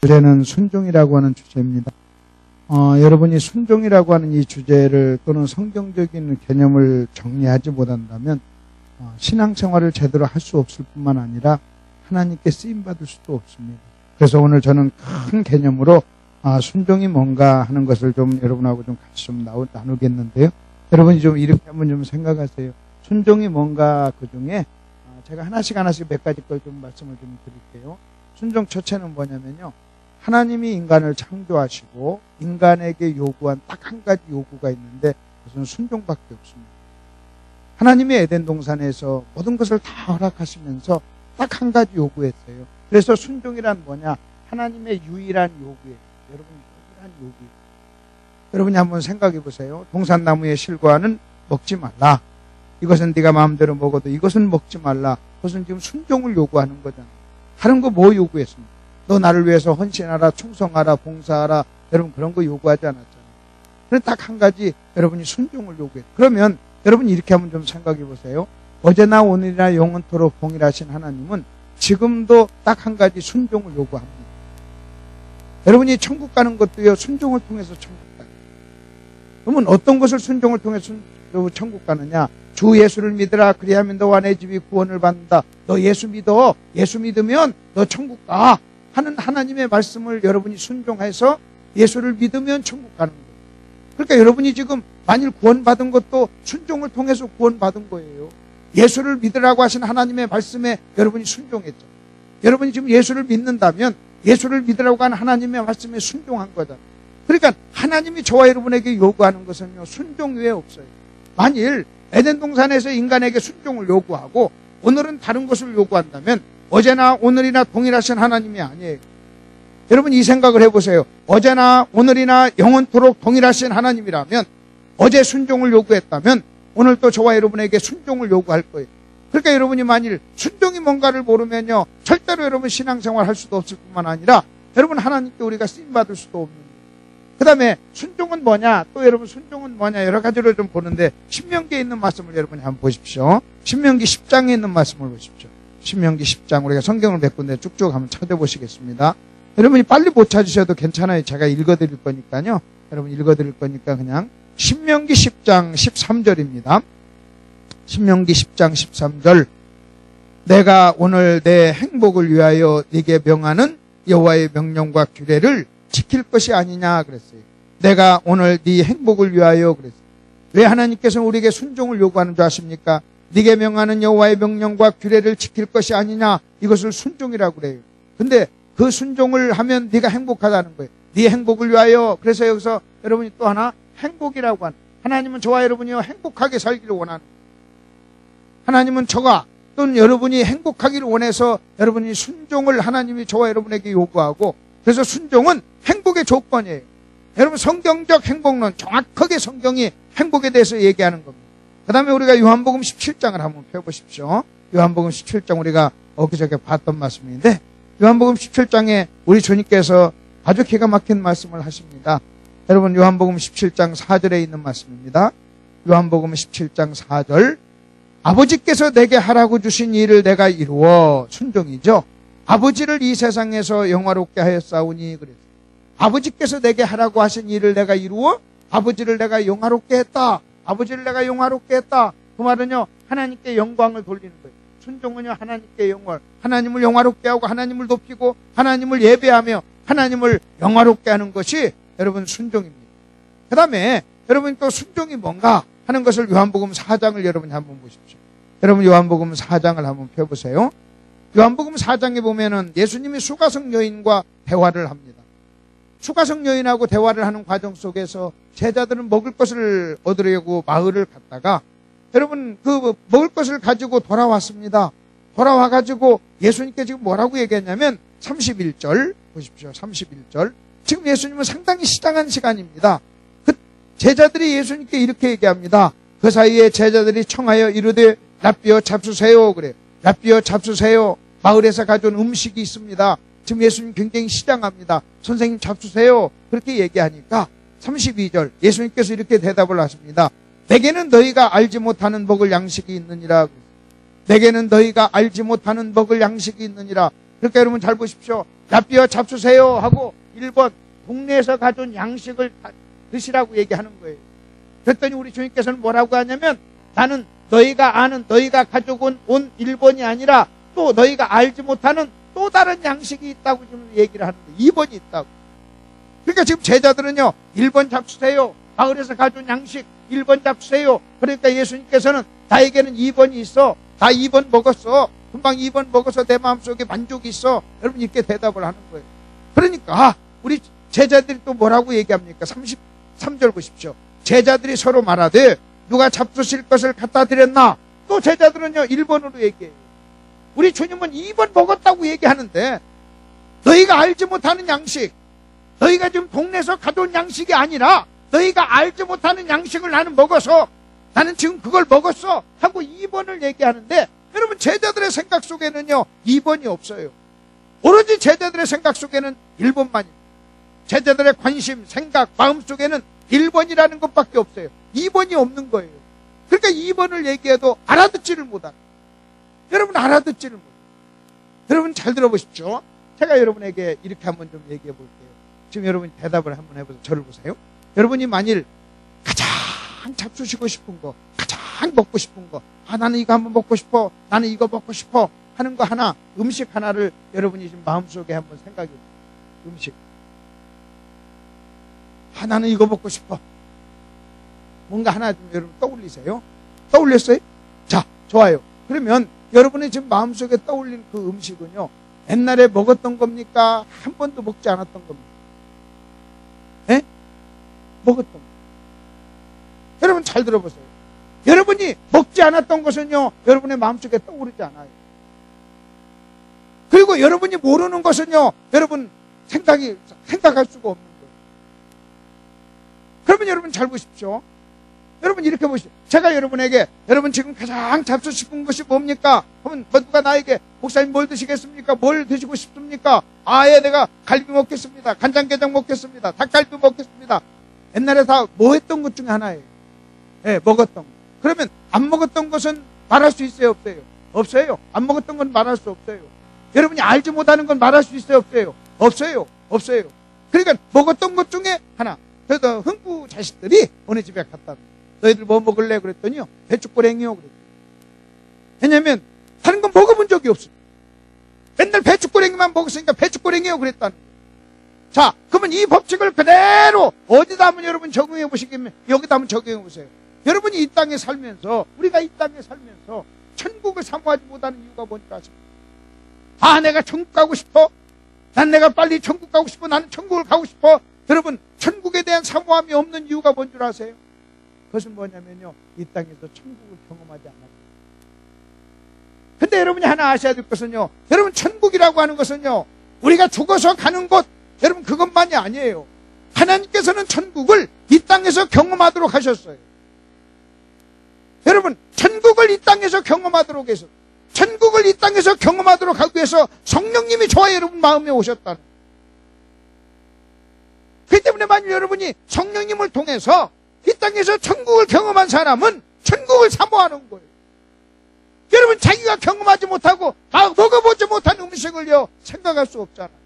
주제는 순종이라고 하는 주제입니다. 여러분이 순종이라고 하는 이 주제를 또는 성경적인 개념을 정리하지 못한다면 신앙생활을 제대로 할 수 없을 뿐만 아니라 하나님께 쓰임받을 수도 없습니다. 그래서 오늘 저는 큰 개념으로 순종이 뭔가 하는 것을 좀 여러분하고 좀 같이 좀 나누겠는데요. 여러분이 좀 이렇게 한번 좀 생각하세요. 순종이 뭔가 그 중에 제가 하나씩 몇 가지 걸 좀 말씀을 좀 드릴게요. 순종 첫째는 뭐냐면요. 하나님이 인간을 창조하시고 인간에게 요구한 딱 한 가지 요구가 있는데 그것은 순종밖에 없습니다. 하나님이 에덴 동산에서 모든 것을 다 허락하시면서 딱 한 가지 요구했어요. 그래서 순종이란 뭐냐? 하나님의 유일한 요구예요. 여러분 유일한 요구예요. 여러분이 한번 생각해 보세요. 동산나무의 실과는 먹지 말라. 이것은 네가 마음대로 먹어도 이것은 먹지 말라. 그것은 지금 순종을 요구하는 거잖아요. 다른 거 뭐 요구했습니까? 너 나를 위해서 헌신하라, 충성하라, 봉사하라. 여러분 그런 거 요구하지 않았잖아요. 그래서 딱 한 가지 여러분이 순종을 요구해요. 그러면 여러분이 이렇게 한번 좀 생각해 보세요. 어제나 오늘이나 영원토록 동일하신 하나님은 지금도 딱 한 가지 순종을 요구합니다. 여러분이 천국 가는 것도요, 순종을 통해서 천국 가요. 그러면 어떤 것을 순종을 통해서 천국 가느냐? 주 예수를 믿으라. 그리하면 너와 내 집이 구원을 받는다. 너 예수 믿어. 예수 믿으면 너 천국 가. 하는 하나님의 말씀을 여러분이 순종해서 예수를 믿으면 천국 가는 거예요. 그러니까 여러분이 지금 만일 구원받은 것도 순종을 통해서 구원받은 거예요. 예수를 믿으라고 하신 하나님의 말씀에 여러분이 순종했죠. 여러분이 지금 예수를 믿는다면 예수를 믿으라고 하는 하나님의 말씀에 순종한 거잖아요. 그러니까 하나님이 저와 여러분에게 요구하는 것은요, 순종 외에 없어요. 만일 에덴 동산에서 인간에게 순종을 요구하고 오늘은 다른 것을 요구한다면 어제나 오늘이나 동일하신 하나님이 아니에요. 여러분 이 생각을 해보세요. 어제나 오늘이나 영원토록 동일하신 하나님이라면 어제 순종을 요구했다면 오늘 또 저와 여러분에게 순종을 요구할 거예요. 그러니까 여러분이 만일 순종이 뭔가를 모르면요, 절대로 여러분 신앙생활 할 수도 없을 뿐만 아니라 여러분 하나님께 우리가 쓰임받을 수도 없는 거예요. 그 다음에 순종은 뭐냐? 또 여러분 순종은 뭐냐? 여러 가지로 좀 보는데 신명기에 있는 말씀을 여러분이 한번 보십시오. 신명기 10장에 있는 말씀을 보십시오. 신명기 10장 우리가 성경을 몇 군데 쭉쭉 한번 찾아보시겠습니다. 여러분이 빨리 못 찾으셔도 괜찮아요. 제가 읽어드릴 거니까요. 여러분 읽어드릴 거니까 그냥 신명기 10장 13절입니다. 신명기 10장 13절 내가 오늘 내 행복을 위하여 네게 명하는 여호와의 명령과 규례를 지킬 것이 아니냐 그랬어요. 내가 오늘 네 행복을 위하여 그랬어요. 왜 하나님께서는 우리에게 순종을 요구하는 줄 아십니까? 네게 명하는 여호와의 명령과 규례를 지킬 것이 아니냐, 이것을 순종이라고 그래요. 근데 그 순종을 하면 네가 행복하다는 거예요. 네 행복을 위하여. 그래서 여기서 여러분이 또 하나 행복이라고 하는, 하나님은 저와 여러분이요 행복하게 살기를 원하는, 하나님은 저가 또는 여러분이 행복하기를 원해서 여러분이 순종을 하나님이 저와 여러분에게 요구하고, 그래서 순종은 행복의 조건이에요. 여러분 성경적 행복론, 정확하게 성경이 행복에 대해서 얘기하는 겁니다. 그 다음에 우리가 요한복음 17장을 한번 펴보십시오. 요한복음 17장 우리가 엊그저께 봤던 말씀인데, 요한복음 17장에 우리 주님께서 아주 기가 막힌 말씀을 하십니다. 여러분 요한복음 17장 4절에 있는 말씀입니다. 요한복음 17장 4절 아버지께서 내게 하라고 주신 일을 내가 이루어, 순종이죠. 아버지를 이 세상에서 영화롭게 하였사오니 그랬어요. 아버지께서 내게 하라고 하신 일을 내가 이루어 아버지를 내가 영화롭게 했다. 아버지를 내가 영화롭게 했다. 그 말은요, 하나님께 영광을 돌리는 거예요. 순종은요, 하나님께 영광, 하나님을 영화롭게 하고 하나님을 높이고 하나님을 예배하며 하나님을 영화롭게 하는 것이 여러분 순종입니다. 그 다음에 여러분 또 순종이 뭔가 하는 것을 요한복음 4장을 여러분이 한번 보십시오. 여러분 요한복음 4장을 한번 펴보세요. 요한복음 4장에 보면은 예수님이 수가성 여인과 대화를 합니다. 수가성 여인하고 대화를 하는 과정 속에서 제자들은 먹을 것을 얻으려고 마을을 갔다가 여러분 그 먹을 것을 가지고 돌아왔습니다. 돌아와가지고 예수님께 지금 뭐라고 얘기했냐면 31절 보십시오. 31절 지금 예수님은 상당히 시장한 시간입니다. 그 제자들이 예수님께 이렇게 얘기합니다. 그 사이에 제자들이 청하여 이르되 랍비여 잡수세요 그래요. 랍비여 잡수세요. 마을에서 가져온 음식이 있습니다. 지금 예수님 굉장히 시장합니다. 선생님 잡수세요. 그렇게 얘기하니까 32절 예수님께서 이렇게 대답을 하십니다. 내게는 너희가 알지 못하는 먹을 양식이 있느니라. 내게는 너희가 알지 못하는 먹을 양식이 있느니라. 그러니까 여러분 잘 보십시오. 야삐어 잡수세요 하고 1번 동네에서 가져온 양식을 드시라고 얘기하는 거예요. 그랬더니 우리 주님께서는 뭐라고 하냐면 나는 너희가 아는 너희가 가지고 온 1번이 아니라 또 너희가 알지 못하는 또 다른 양식이 있다고 지금 얘기를 하는데 2번이 있다고. 그러니까 지금 제자들은요 1번 잡수세요. 마을에서 가져온 양식 1번 잡수세요. 그러니까 예수님께서는 나에게는 2번이 있어. 나 2번 먹었어. 금방 2번 먹어서 내 마음속에 만족이 있어. 여러분 이렇게 대답을 하는 거예요. 그러니까 우리 제자들이 또 뭐라고 얘기합니까? 33절 보십시오. 제자들이 서로 말하되 누가 잡수실 것을 갖다 드렸나? 또 제자들은요 1번으로 얘기해요. 우리 주님은 2번 먹었다고 얘기하는데 너희가 알지 못하는 양식, 너희가 지금 동네에서 가져온 양식이 아니라 너희가 알지 못하는 양식을 나는 먹어서 나는 지금 그걸 먹었어 하고 2번을 얘기하는데 여러분 제자들의 생각 속에는요 2번이 없어요. 오로지 제자들의 생각 속에는 1번만입니다. 제자들의 관심, 생각, 마음 속에는 1번이라는 것밖에 없어요. 2번이 없는 거예요. 그러니까 2번을 얘기해도 알아듣지를 못하는 거예요. 여러분 알아듣지를 못해요. 여러분 잘 들어보십시오. 제가 여러분에게 이렇게 한번 좀 얘기해 볼게요. 지금 여러분이 대답을 한번 해보세요. 저를 보세요. 여러분이 만일 가장 잡수시고 싶은 거, 가장 먹고 싶은 거, 나는 이거 한번 먹고 싶어, 나는 이거 먹고 싶어 하는 거 하나, 음식 하나를 여러분이 지금 마음속에 한번 생각해 보세요. 음식. 나는 이거 먹고 싶어. 뭔가 하나 좀 여러분 떠올리세요. 떠올렸어요? 자, 좋아요. 그러면 여러분이 지금 마음속에 떠올린 그 음식은요 옛날에 먹었던 겁니까? 한 번도 먹지 않았던 겁니까? 예? 먹었던 거. 여러분 잘 들어보세요. 여러분이 먹지 않았던 것은요 여러분의 마음속에 떠오르지 않아요. 그리고 여러분이 모르는 것은요 여러분 생각할 수가 없는 거예요. 그러면 여러분 잘 보십시오. 여러분 이렇게 보십시오. 제가 여러분에게 여러분 지금 가장 잡수고 싶은 것이 뭡니까? 그러면 누가 나에게 목사님 뭘 드시겠습니까? 뭘 드시고 싶습니까? 예, 내가 갈비 먹겠습니다. 간장게장 먹겠습니다. 닭갈비 먹겠습니다. 옛날에 다 뭐 했던 것 중에 하나예요. 예, 먹었던 거. 그러면 안 먹었던 것은 말할 수 있어요? 없어요? 없어요. 안 먹었던 건 말할 수 없어요. 여러분이 알지 못하는 건 말할 수 있어요? 없어요? 없어요. 없어요. 그러니까 먹었던 것 중에 하나. 그래서 흥부 자식들이 어느 집에 갔다 너희들 뭐 먹을래? 그랬더니요 배추꼬랭이요 그랬더니. 왜냐면 다른 건 먹어본 적이 없어요. 맨날 배추꼬랭이만 먹었으니까 배추꼬랭이요 그랬다는 거예요. 자, 그러면 이 법칙을 그대로 어디다 한번 여러분 적용해 보시겠면 여기다 한번 적용해 보세요. 여러분이 이 땅에 살면서 우리가 이 땅에 살면서 천국을 사모하지 못하는 이유가 뭔지 아십니까? 내가 천국 가고 싶어? 난 내가 빨리 천국 가고 싶어? 나는 천국을 가고 싶어? 여러분 천국에 대한 사모함이 없는 이유가 뭔 줄 아세요? 그것은 뭐냐면요 이 땅에서 천국을 경험하지 않았어요. 근데 여러분이 하나 아셔야 될 것은요 여러분 천국이라고 하는 것은요 우리가 죽어서 가는 곳 여러분 그것만이 아니에요. 하나님께서는 천국을 이 땅에서 경험하도록 하셨어요. 여러분 천국을 이 땅에서 경험하도록 해서 천국을 이 땅에서 경험하도록 하기 위해서 성령님이 저와 여러분 마음에 오셨다는 거예요. 그렇기 때문에 만일 여러분이 성령님을 통해서 이 땅에서 천국을 경험한 사람은 천국을 사모하는 거예요. 여러분 자기가 경험하지 못하고 먹어보지 못한 음식을요 생각할 수 없잖아요.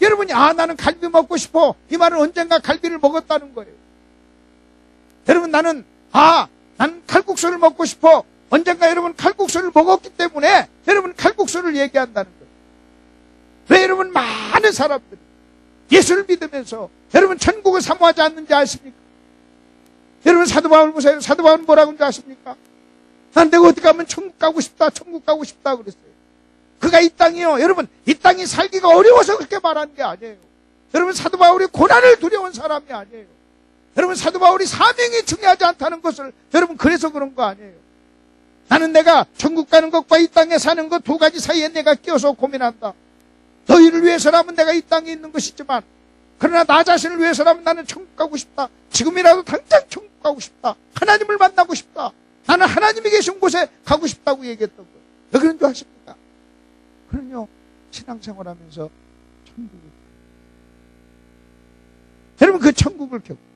여러분이 나는 갈비 먹고 싶어 이 말은 언젠가 갈비를 먹었다는 거예요. 여러분 나는 칼국수를 먹고 싶어 언젠가 여러분 칼국수를 먹었기 때문에 여러분 칼국수를 얘기한다는 거예요. 왜 여러분 많은 사람들이 예수를 믿으면서 여러분 천국을 사모하지 않는지 아십니까? 여러분 사도 바울 보세요. 사도 바울은 뭐라고 하는지 아십니까? 난 내가 어떻게 하면 천국 가고 싶다 천국 가고 싶다 그랬어요. 그가 이 땅이요 여러분 이 땅이 살기가 어려워서 그렇게 말하는 게 아니에요. 여러분 사도 바울이 고난을 두려운 사람이 아니에요. 여러분 사도 바울이 사명이 중요하지 않다는 것을 여러분 그래서 그런 거 아니에요. 나는 내가 천국 가는 것과 이 땅에 사는 것 두 가지 사이에 내가 끼어서 고민한다. 너희를 위해서라면 내가 이 땅에 있는 것이지만 그러나 나 자신을 위해서라면 나는 천국 가고 싶다. 지금이라도 당장 천국 가고 싶다. 하나님을 만나고 싶다. 나는 하나님이 계신 곳에 가고 싶다고 얘기했던 거예요. 왜 그런 줄 아십니까? 그럼요 신앙생활하면서 천국을 여러분 그 천국을 겪고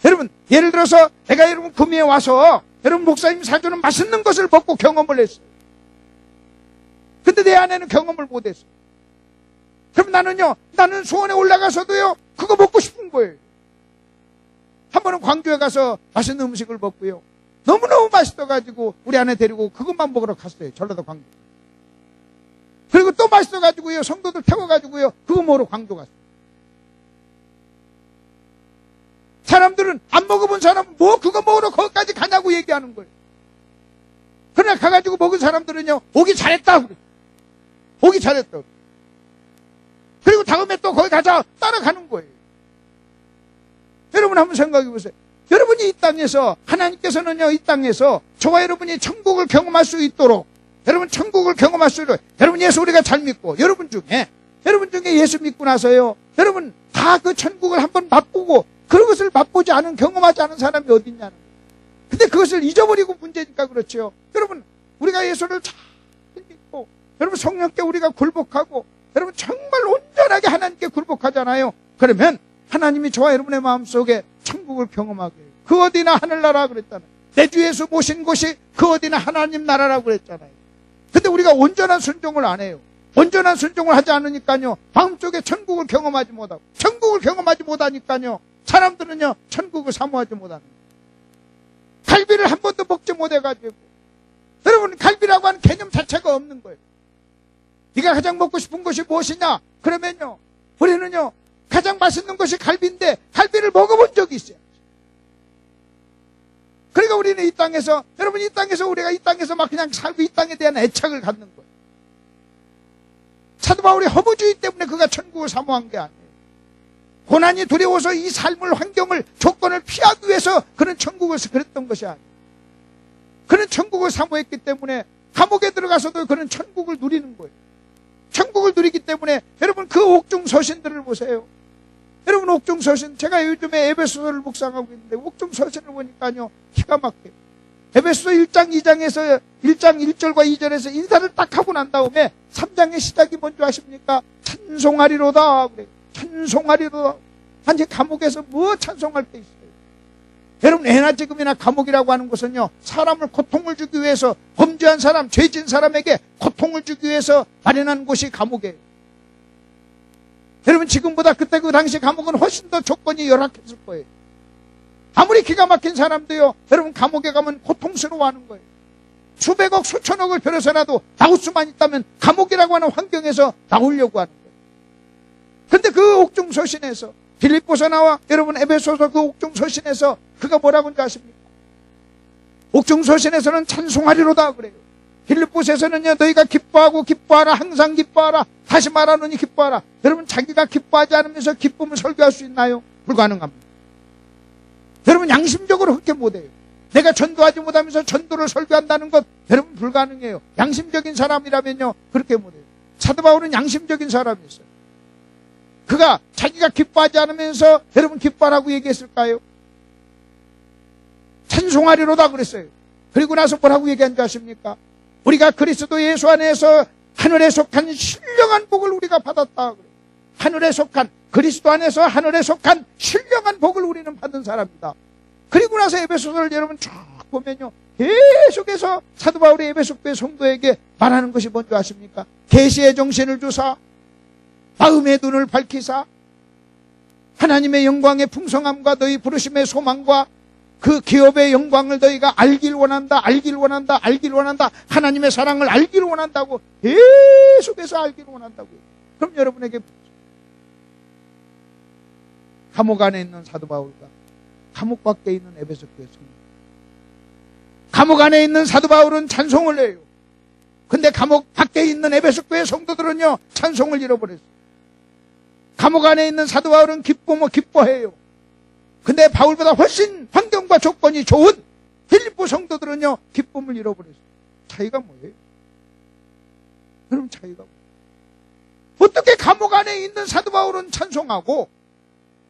여러분 예를 들어서 내가 여러분 구미에 와서 여러분 목사님 사주는 맛있는 것을 먹고 경험을 했어요. 근데 내 안에는 경험을 못했어. 그럼 나는 수원에 올라가서도요, 그거 먹고 싶은 거예요. 한 번은 광주에 가서 맛있는 음식을 먹고요, 너무너무 맛있어가지고 우리 아내 데리고 그것만 먹으러 갔어요. 전라도 광주. 그리고 또 맛있어가지고요, 성도들 태워가지고요, 그거 먹으러 광주 갔어요. 사람들은 안 먹어본 사람은 뭐 그거 먹으러 거기까지 가냐고 얘기하는 거예요. 그러나 가가지고 먹은 사람들은요, 오기 잘했다 그래요. 오기 잘했다. 그리고 다음에 또 거기 가자 따라가는 거예요. 여러분 한번 생각해 보세요. 여러분이 이 땅에서, 하나님께서는요, 이 땅에서 저와 여러분이 천국을 경험할 수 있도록, 여러분 천국을 경험할 수 있도록, 여러분 예수 우리가 잘 믿고, 여러분 중에 예수 믿고 나서요, 여러분 다 그 천국을 한번 맛보고 그것을 맛보지 않은, 경험하지 않은 사람이 어디 있냐는 거예요. 근데 그것을 잊어버리고 문제니까 그렇죠. 여러분 우리가 예수를 잘 믿고, 여러분 성령께 우리가 굴복하고, 여러분 정말 온전하게 하나님께 굴복하잖아요. 그러면 하나님이 저와 여러분의 마음속에 천국을 경험하게 해요. 그 어디나 하늘나라 그랬잖아요. 내 주 예수 모신 곳이 그 어디나 하나님 나라라고 그랬잖아요. 근데 우리가 온전한 순종을 안 해요. 온전한 순종을 하지 않으니까요, 마음속에 천국을 경험하지 못하고, 천국을 경험하지 못하니까요, 사람들은요 천국을 사모하지 못하는 거예요. 갈비를 한 번도 먹지 못해가지고, 여러분 갈비라고 하는 개념 자체가 없는 거예요. 네가 가장 먹고 싶은 것이 무엇이냐? 그러면요, 우리는요 가장 맛있는 것이 갈비인데 갈비를 먹어본 적이 있어요. 그러니까 우리는 이 땅에서, 여러분 이 땅에서 우리가 이 땅에서 막 그냥 살고 이 땅에 대한 애착을 갖는 거예요. 사도 바울이 허무주의 때문에 그가 천국을 사모한 게 아니에요. 고난이 두려워서 이 삶을, 환경을, 조건을 피하기 위해서 그는 천국을 그랬던 것이 아니에요. 그는 천국을 사모했기 때문에 감옥에 들어가서도 그는 천국을 누리는 거예요. 천국을 누리기 때문에 여러분 그 옥중서신들을 보세요. 여러분 옥중서신, 제가 요즘에 에베소서를 묵상하고 있는데 옥중서신을 보니까요 기가 막혀요. 에베소서 1장 2장에서 1장 1절과 2절에서 인사를 딱 하고 난 다음에 3장의 시작이 뭔지 아십니까? 찬송하리로다 그래요. 찬송하리로다. 아니 감옥에서 뭐 찬송할 때 있어요? 여러분 애나 지금이나 감옥이라고 하는 것은요, 사람을 고통을 주기 위해서, 범죄한 사람, 죄진 사람에게 고통을 주기 위해서 마련한 곳이 감옥이에요. 여러분 지금보다 그때 그 당시 감옥은 훨씬 더 조건이 열악했을 거예요. 아무리 기가 막힌 사람도요, 여러분 감옥에 가면 고통스러워하는 거예요. 수백억 수천억을 별에서라도 나올 수만 있다면 감옥이라고 하는 환경에서 나오려고 하는 거예요. 근데 그 옥중서신에서, 빌립보서 나와 여러분 에베소서 그 옥중서신에서 그가 뭐라고 하는지 아십니까? 옥중서신에서는 찬송하리로다 그래요. 빌립보서에서는요, 너희가 기뻐하고 기뻐하라, 항상 기뻐하라, 다시 말하노니 기뻐하라. 여러분 자기가 기뻐하지 않으면서 기쁨을 설교할 수 있나요? 불가능합니다. 여러분 양심적으로 그렇게 못해요. 내가 전도하지 못하면서 전도를 설교한다는 것, 여러분 불가능해요. 양심적인 사람이라면요 그렇게 못해요. 사도 바울은 양심적인 사람이었어요. 그가 자기가 기뻐하지 않으면서 여러분 기뻐하라고 얘기했을까요? 찬송하리로다 그랬어요. 그리고 나서 뭐라고 얘기한지 아십니까? 우리가 그리스도 예수 안에서 하늘에 속한 신령한 복을 우리가 받았다. 하늘에 속한, 그리스도 안에서 하늘에 속한 신령한 복을 우리는 받은 사람이다. 그리고 나서 에베소서를 여러분 쭉 보면요, 계속해서 사도 바울이 에베소 교회 성도에게 말하는 것이 뭔지 아십니까? 계시의 정신을 주사, 마음의 눈을 밝히사, 하나님의 영광의 풍성함과 너희 부르심의 소망과 그 기업의 영광을 너희가 알길 원한다, 알길 원한다, 알길 원한다. 하나님의 사랑을 알길 원한다고, 계속해서 알길 원한다고. 그럼 여러분에게 감옥 안에 있는 사도 바울과 감옥 밖에 있는 에베소 교회 성도, 감옥 안에 있는 사도 바울은 찬송을 해요. 근데 감옥 밖에 있는 에베소 교회 성도들은요 찬송을 잃어버렸어요. 감옥 안에 있는 사도 바울은 기뻐해요. 근데 바울보다 훨씬 환경과 조건이 좋은 빌립보 성도들은요 기쁨을 잃어버렸어요. 차이가 뭐예요? 여러분 차이가 뭐예요? 어떻게 감옥 안에 있는 사도 바울은 찬송하고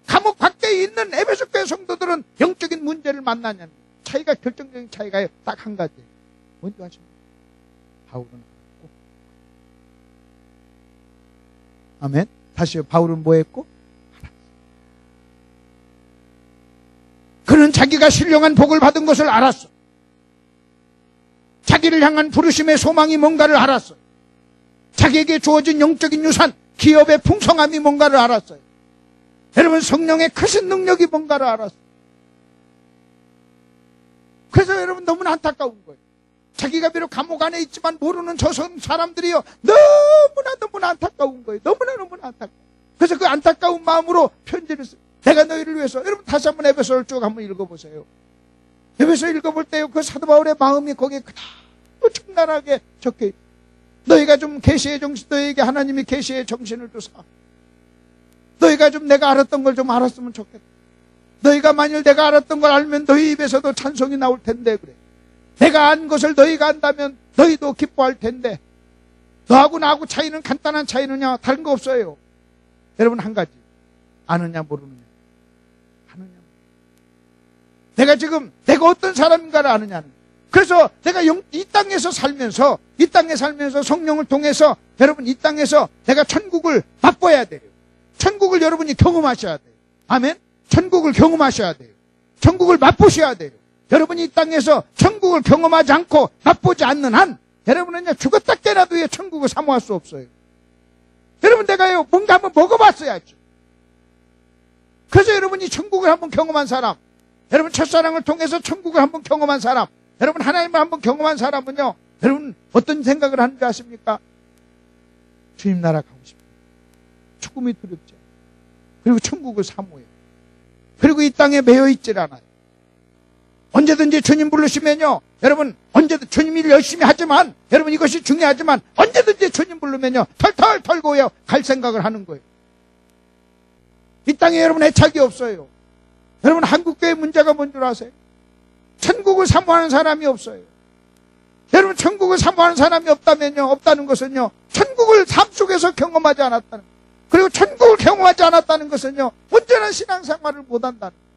감옥 밖에 있는 에베소 교회 성도들은 영적인 문제를 만나냐는 차이가, 결정적인 차이가 딱 한 가지예요. 뭔지 아십니까? 바울은 알았고, 아멘. 다시요. 바울은 뭐 했고? 알았어. 그는 자기가 신령한 복을 받은 것을 알았어. 자기를 향한 부르심의 소망이 뭔가를 알았어. 자기에게 주어진 영적인 유산, 기업의 풍성함이 뭔가를 알았어요. 여러분, 성령의 크신 능력이 뭔가를 알았어요. 그래서 여러분, 너무나 안타까운 거예요. 자기가 비록 감옥 안에 있지만 모르는 저 사람들이요, 너무나 안타까운 거예요. 너무나 안타까워. 그래서 그 안타까운 마음으로 편지를 써요. 내가 너희를 위해서. 여러분, 다시 한번 에베소를 쭉 한번 읽어보세요. 에베소 읽어볼 때요, 그 사도 바울의 마음이 거기에 그대로 적나라하게 적혀있어요. 너희가 좀 계시의 정신, 너희에게 하나님이 계시의 정신을 주사. 너희가 좀 내가 알았던 걸 좀 알았으면 좋겠다. 너희가 만일 내가 알았던 걸 알면 너희 입에서도 찬송이 나올 텐데, 그래. 내가 안 것을 너희가 안다면 너희도 기뻐할 텐데, 너하고 나하고 차이는 간단한 차이느냐? 다른 거 없어요. 여러분, 한 가지. 아느냐 모르느냐. 아느냐. 내가 어떤 사람인가를 아느냐는. 그래서 내가 이 땅에서 살면서 성령을 통해서 여러분, 이 땅에서 내가 천국을 맛보아야 돼요. 천국을 여러분이 경험하셔야 돼요. 아멘? 천국을 경험하셔야 돼요. 천국을 맛보셔야 돼요. 여러분이 이 땅에서 천국을 경험하지 않고 맛보지 않는 한 여러분은요, 죽었다 깨나도 천국을 사모할 수 없어요. 여러분, 내가요, 뭔가 한번 먹어봤어야죠. 그래서 여러분이 천국을 한번 경험한 사람, 여러분 첫사랑을 통해서 천국을 한번 경험한 사람, 여러분 하나님을 한번 경험한 사람은요, 여러분 어떤 생각을 하는지 아십니까? 주님 나라 가고 싶다. 죽음이 두렵지. 그리고 천국을 사모해요. 그리고 이 땅에 매여 있질 않아요. 언제든지 주님 부르시면요, 여러분 언제든 주님이 열심히 하지만, 여러분 이것이 중요하지만 언제든지 주님 부르면요, 털털 털고요 갈 생각을 하는 거예요. 이 땅에 여러분 애착이 없어요. 여러분 한국교회 문제가 뭔 줄 아세요? 천국을 사모하는 사람이 없어요. 여러분 천국을 사모하는 사람이 없다는 것은요, 천국을 삶 속에서 경험하지 않았다는 거예요. 그리고 천국을 경험하지 않았다는 것은요, 온전한 신앙생활을 못한다는 거예요.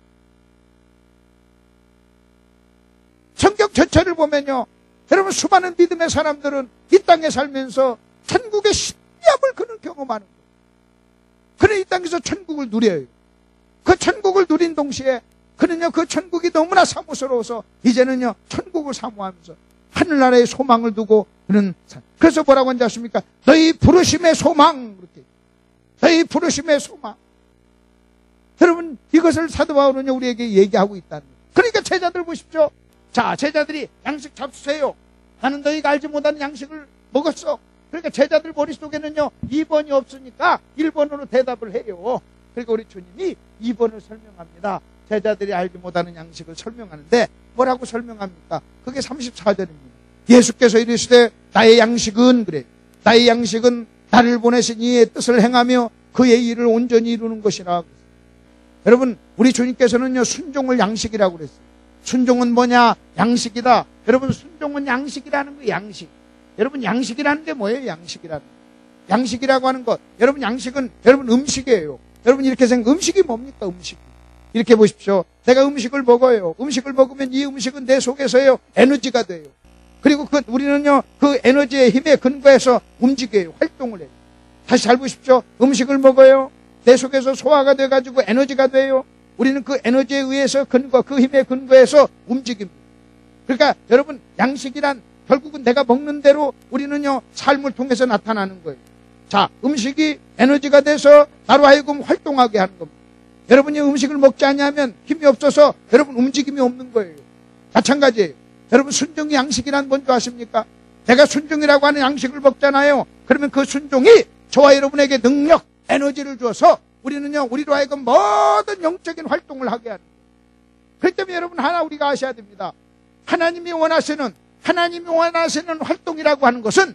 성경 전체를 보면요, 여러분 수많은 믿음의 사람들은 이 땅에 살면서 천국의 신비함을 그는 경험하는 거예요. 그는 이 땅에서 천국을 누려요. 그 천국을 누린 동시에 그는요, 그 천국이 너무나 사모스러워서 이제는요, 천국을 사모하면서 하늘나라의 소망을 두고 그는 그래서 뭐라고 하는지 아십니까? 너희 부르심의 소망. 그렇게. 너희 부르심의 소망. 여러분, 이것을 사도 바울은요, 우리에게 얘기하고 있다는 거예요. 그러니까 제자들 보십시오. 자, 제자들이 양식 잡수세요. 나는 너희가 알지 못하는 양식을 먹었어. 그러니까 제자들 머릿속에는요, 2번이 없으니까 1번으로 대답을 해요. 그러니까 우리 주님이 2번을 설명합니다. 제자들이 알지 못하는 양식을 설명하는데 뭐라고 설명합니까? 그게 34절입니다. 예수께서 이르시되 나의 양식은, 그래, 나의 양식은 나를 보내신 이의 뜻을 행하며 그의 일을 온전히 이루는 것이라. 여러분, 우리 주님께서는요, 순종을 양식이라고 그랬어요. 순종은 뭐냐? 양식이다. 여러분, 순종은 양식이라는 거예요. 양식. 여러분, 양식이라는 게 뭐예요? 양식이라는 거. 양식이라고 하는 것. 여러분, 양식은 여러분 음식이에요. 여러분 이렇게 생각, 음식이 뭡니까? 음식. 이렇게 보십시오. 내가 음식을 먹어요. 음식을 먹으면 이 음식은 내 속에서요, 에너지가 돼요. 그리고 우리는요, 그 에너지의 힘에 근거해서 움직여요. 활동을 해요. 다시 잘 보십시오. 음식을 먹어요. 내 속에서 소화가 돼가지고 에너지가 돼요. 우리는 그 에너지에 의해서 그 힘에 근거해서 움직입니다. 그러니까 여러분, 양식이란 결국은 내가 먹는 대로 우리는요, 삶을 통해서 나타나는 거예요. 자, 음식이 에너지가 돼서 나로 하여금 활동하게 하는 겁니다. 여러분이 음식을 먹지 않으면 힘이 없어서 여러분 움직임이 없는 거예요. 마찬가지예요. 여러분, 순종이 양식이란 뭔지 아십니까? 내가 순종이라고 하는 양식을 먹잖아요. 그러면 그 순종이 저와 여러분에게 능력, 에너지를 주어서 우리는요, 우리로 하여금 모든 영적인 활동을 하게 하는 거예요. 그렇기 때문에 여러분, 하나 우리가 아셔야 됩니다. 하나님이 원하시는 활동이라고 하는 것은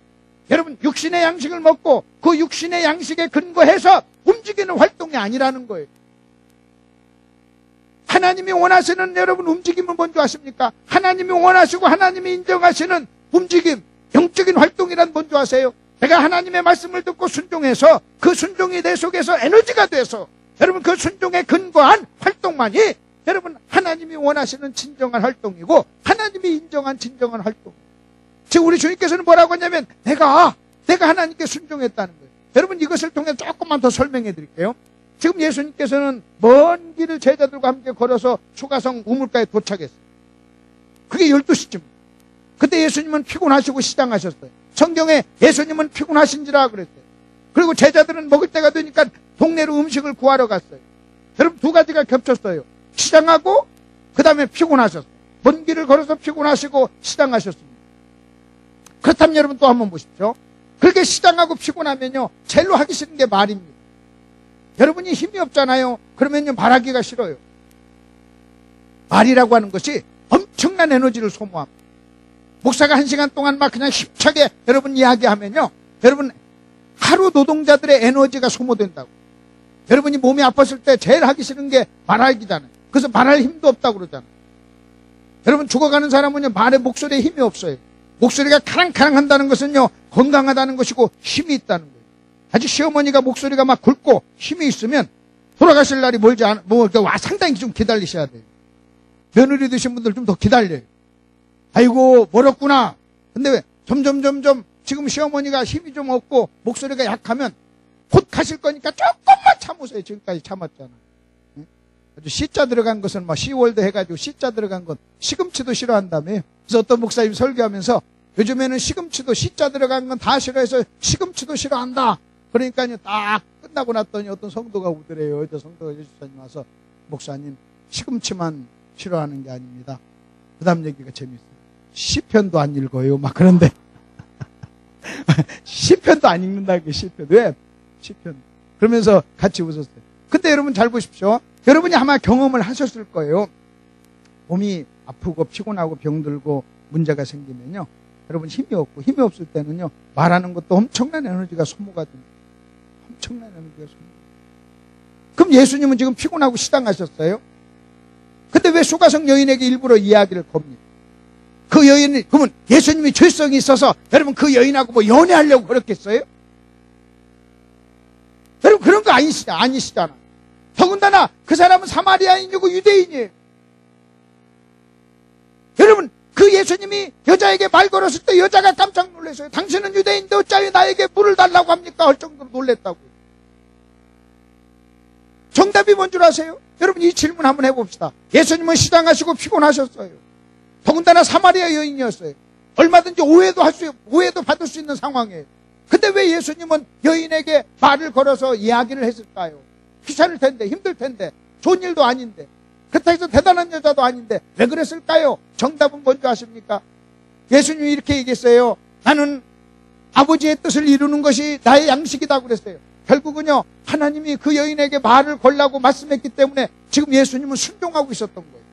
여러분, 육신의 양식을 먹고 그 육신의 양식에 근거해서 움직이는 활동이 아니라는 거예요. 하나님이 원하시는 여러분 움직임은 뭔지 아십니까? 하나님이 원하시고 하나님이 인정하시는 움직임, 영적인 활동이란 뭔지 아세요? 내가 하나님의 말씀을 듣고 순종해서 그 순종이 내 속에서 에너지가 돼서 여러분 그 순종에 근거한 활동만이 여러분 하나님이 원하시는 진정한 활동이고 하나님이 인정한 진정한 활동. 지금 우리 주님께서는 뭐라고 하냐면 내가 하나님께 순종했다는 거예요. 여러분, 이것을 통해 조금만 더 설명해 드릴게요. 지금 예수님께서는 먼 길을 제자들과 함께 걸어서 수가성 우물가에 도착했어요. 그게 12시쯤. 그때 예수님은 피곤하시고 시장하셨어요. 성경에 예수님은 피곤하신지라 그랬어요. 그리고 제자들은 먹을 때가 되니까 동네로 음식을 구하러 갔어요. 여러분, 두 가지가 겹쳤어요. 시장하고 그 다음에 피곤하셨어요. 먼 길을 걸어서 피곤하시고 시장하셨습니다. 그렇다면 여러분 또 한번 보십시오. 그렇게 시장하고 피곤하면요, 제일로 하기 싫은 게 말입니다. 여러분이 힘이 없잖아요. 그러면요, 말하기가 싫어요. 말이라고 하는 것이 엄청난 에너지를 소모합니다. 목사가 1시간 동안 막 그냥 힘차게 여러분 이야기하면요, 여러분 하루 노동자들의 에너지가 소모된다고. 여러분이 몸이 아팠을 때 제일 하기 싫은 게 말하기잖아요. 그래서 말할 힘도 없다고 그러잖아요. 여러분, 죽어가는 사람은요, 말에 목소리에 힘이 없어요. 목소리가 카랑카랑 한다는 것은요, 건강하다는 것이고 힘이 있다는 거예요. 아직 시어머니가 목소리가 막 굵고 힘이 있으면 돌아가실 날이 멀지 않아, 상당히 좀 기다리셔야 돼요. 며느리 되신 분들 좀 더 기다려요. 아이고, 멀었구나. 근데 왜 점점 지금 시어머니가 힘이 좀 없고 목소리가 약하면 곧 가실 거니까 조금만 참으세요. 지금까지 참았잖아. 아주 C자 들어간 것은 막 시월드 해가지고 C자 들어간 건 시금치도 싫어한다며. 그래서 어떤 목사님 설교하면서 요즘에는 시금치도 C자 들어간 건 다 싫어해서 시금치도 싫어한다. 그러니까요, 딱 끝나고 났더니 어떤 성도가 오더래요. 어떤 성도가 예수님 와서, 목사님, 시금치만 싫어하는 게 아닙니다. 그 다음 얘기가 재밌어요. 시편도 안 읽어요. 막 그런데. 시편도 안 읽는다고, 시편. 왜? 시편. 그러면서 같이 웃었어요. 근데 여러분 잘 보십시오. 여러분이 아마 경험을 하셨을 거예요. 몸이 아프고 피곤하고 병들고 문제가 생기면요, 여러분 힘이 없고, 힘이 없을 때는요, 말하는 것도 엄청난 에너지가 소모가 됩니다. 엄청난 에너지가 소모. 그럼 예수님은 지금 피곤하고 시장하셨어요? 근데 왜 수가성 여인에게 일부러 이야기를 겁니까? 그 여인이, 그러면 예수님이 죄성이 있어서 여러분 그 여인하고 뭐 연애하려고 그랬겠어요? 여러분 그런 거 아니시잖아. 더군다나 그 사람은 사마리아인이고 유대인이에요. 여러분, 그 예수님이 여자에게 말 걸었을 때 여자가 깜짝 놀랐어요. 당신은 유대인인데 어찌하여 나에게 물을 달라고 합니까? 할 정도로 놀랬다고요. 정답이 뭔 줄 아세요? 여러분, 이 질문 한번 해봅시다. 예수님은 시장하시고 피곤하셨어요. 더군다나 사마리아 여인이었어요. 얼마든지 오해도 받을 수 있는 상황이에요. 근데 왜 예수님은 여인에게 말을 걸어서 이야기를 했을까요? 귀찮을 텐데, 힘들 텐데, 좋은 일도 아닌데, 그렇다 해서 대단한 여자도 아닌데 왜 그랬을까요? 정답은 뭔지 아십니까? 예수님이 이렇게 얘기했어요. 나는 아버지의 뜻을 이루는 것이 나의 양식이다 그랬어요. 결국은요, 하나님이 그 여인에게 말을 걸라고 말씀했기 때문에 지금 예수님은 순종하고 있었던 거예요.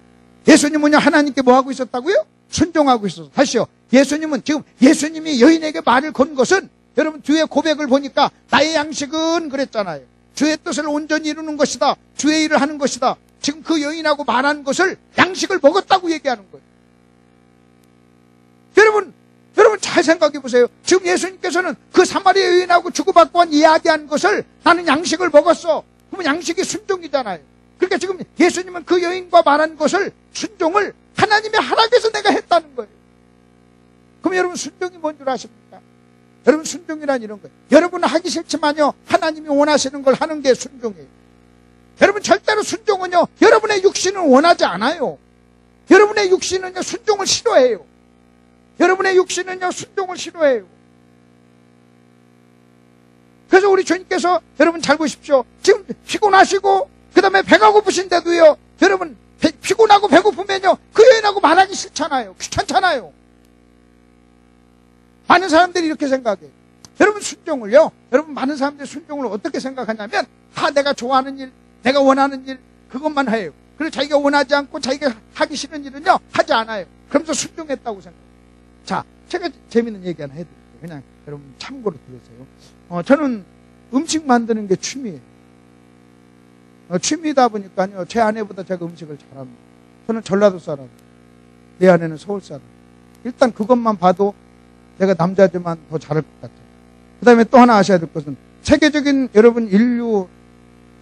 예수님은요, 하나님께 뭐 하고 있었다고요? 순종하고 있었어요. 다시요, 예수님은 지금 예수님이 여인에게 말을 건 것은, 여러분 뒤에 고백을 보니까 나의 양식은 그랬잖아요. 주의 뜻을 온전히 이루는 것이다. 주의 일을 하는 것이다. 지금 그 여인하고 말한 것을 양식을 먹었다고 얘기하는 거예요. 여러분 잘 생각해 보세요. 지금 예수님께서는 그 사마리아 여인하고 주고받고 이야기한 것을 나는 양식을 먹었어. 그러면 양식이 순종이잖아요. 그러니까 지금 예수님은 그 여인과 말한 것을, 순종을 하나님의 허락에서 내가 했다는 거예요. 그럼 여러분 순종이 뭔 줄 아십니까? 여러분 순종이란 이런 거예요. 여러분은 하기 싫지만요, 하나님이 원하시는 걸 하는 게 순종이에요. 여러분 절대로 순종은요, 여러분의 육신은 원하지 않아요. 여러분의 육신은요, 순종을 싫어해요. 여러분의 육신은요, 순종을 싫어해요. 그래서 우리 주님께서, 여러분 잘 보십시오. 지금 피곤하시고 그 다음에 배가 고프신데도요, 여러분 피곤하고 배고프면요, 그 여인하고 말하기 싫잖아요. 귀찮잖아요. 많은 사람들이 이렇게 생각해요. 여러분 순종을요, 여러분 많은 사람들이 순종을 어떻게 생각하냐면, 다 내가 좋아하는 일, 내가 원하는 일, 그것만 해요. 그리고 자기가 원하지 않고 자기가 하기 싫은 일은요, 하지 않아요. 그러면서 순종했다고 생각해요. 자, 제가 재밌는 얘기 하나 해드릴게요. 그냥 여러분 참고로 들으세요. 저는 음식 만드는 게 취미예요. 취미다 보니까요, 제 아내보다 제가 음식을 잘합니다. 저는 전라도 사람, 내 아내는 서울 사람. 일단 그것만 봐도 내가 남자지만 더 잘할 것 같아요. 그 다음에 또 하나 아셔야 될 것은, 세계적인 여러분 인류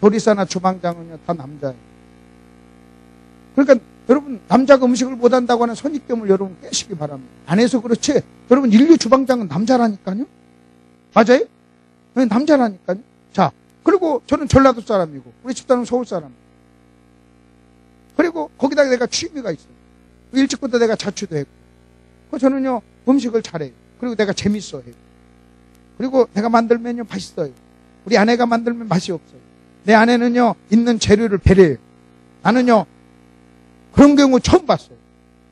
조리사나 주방장은요, 다 남자예요. 그러니까 여러분, 남자가 음식을 못한다고 하는 선입견을 여러분 깨시기 바랍니다. 안 해서 그렇지, 여러분 인류 주방장은 남자라니까요. 맞아요? 남자라니까요. 자, 그리고 저는 전라도 사람이고 우리 집사람은 서울 사람. 그리고 거기다가 내가 취미가 있어요. 일찍부터 내가 자취도 했고. 저는요, 음식을 잘해요. 그리고 내가 재밌어요. 그리고 내가 만들면요 맛있어요. 우리 아내가 만들면 맛이 없어요. 내 아내는요 있는 재료를 배려해요. 나는요 그런 경우 처음 봤어요.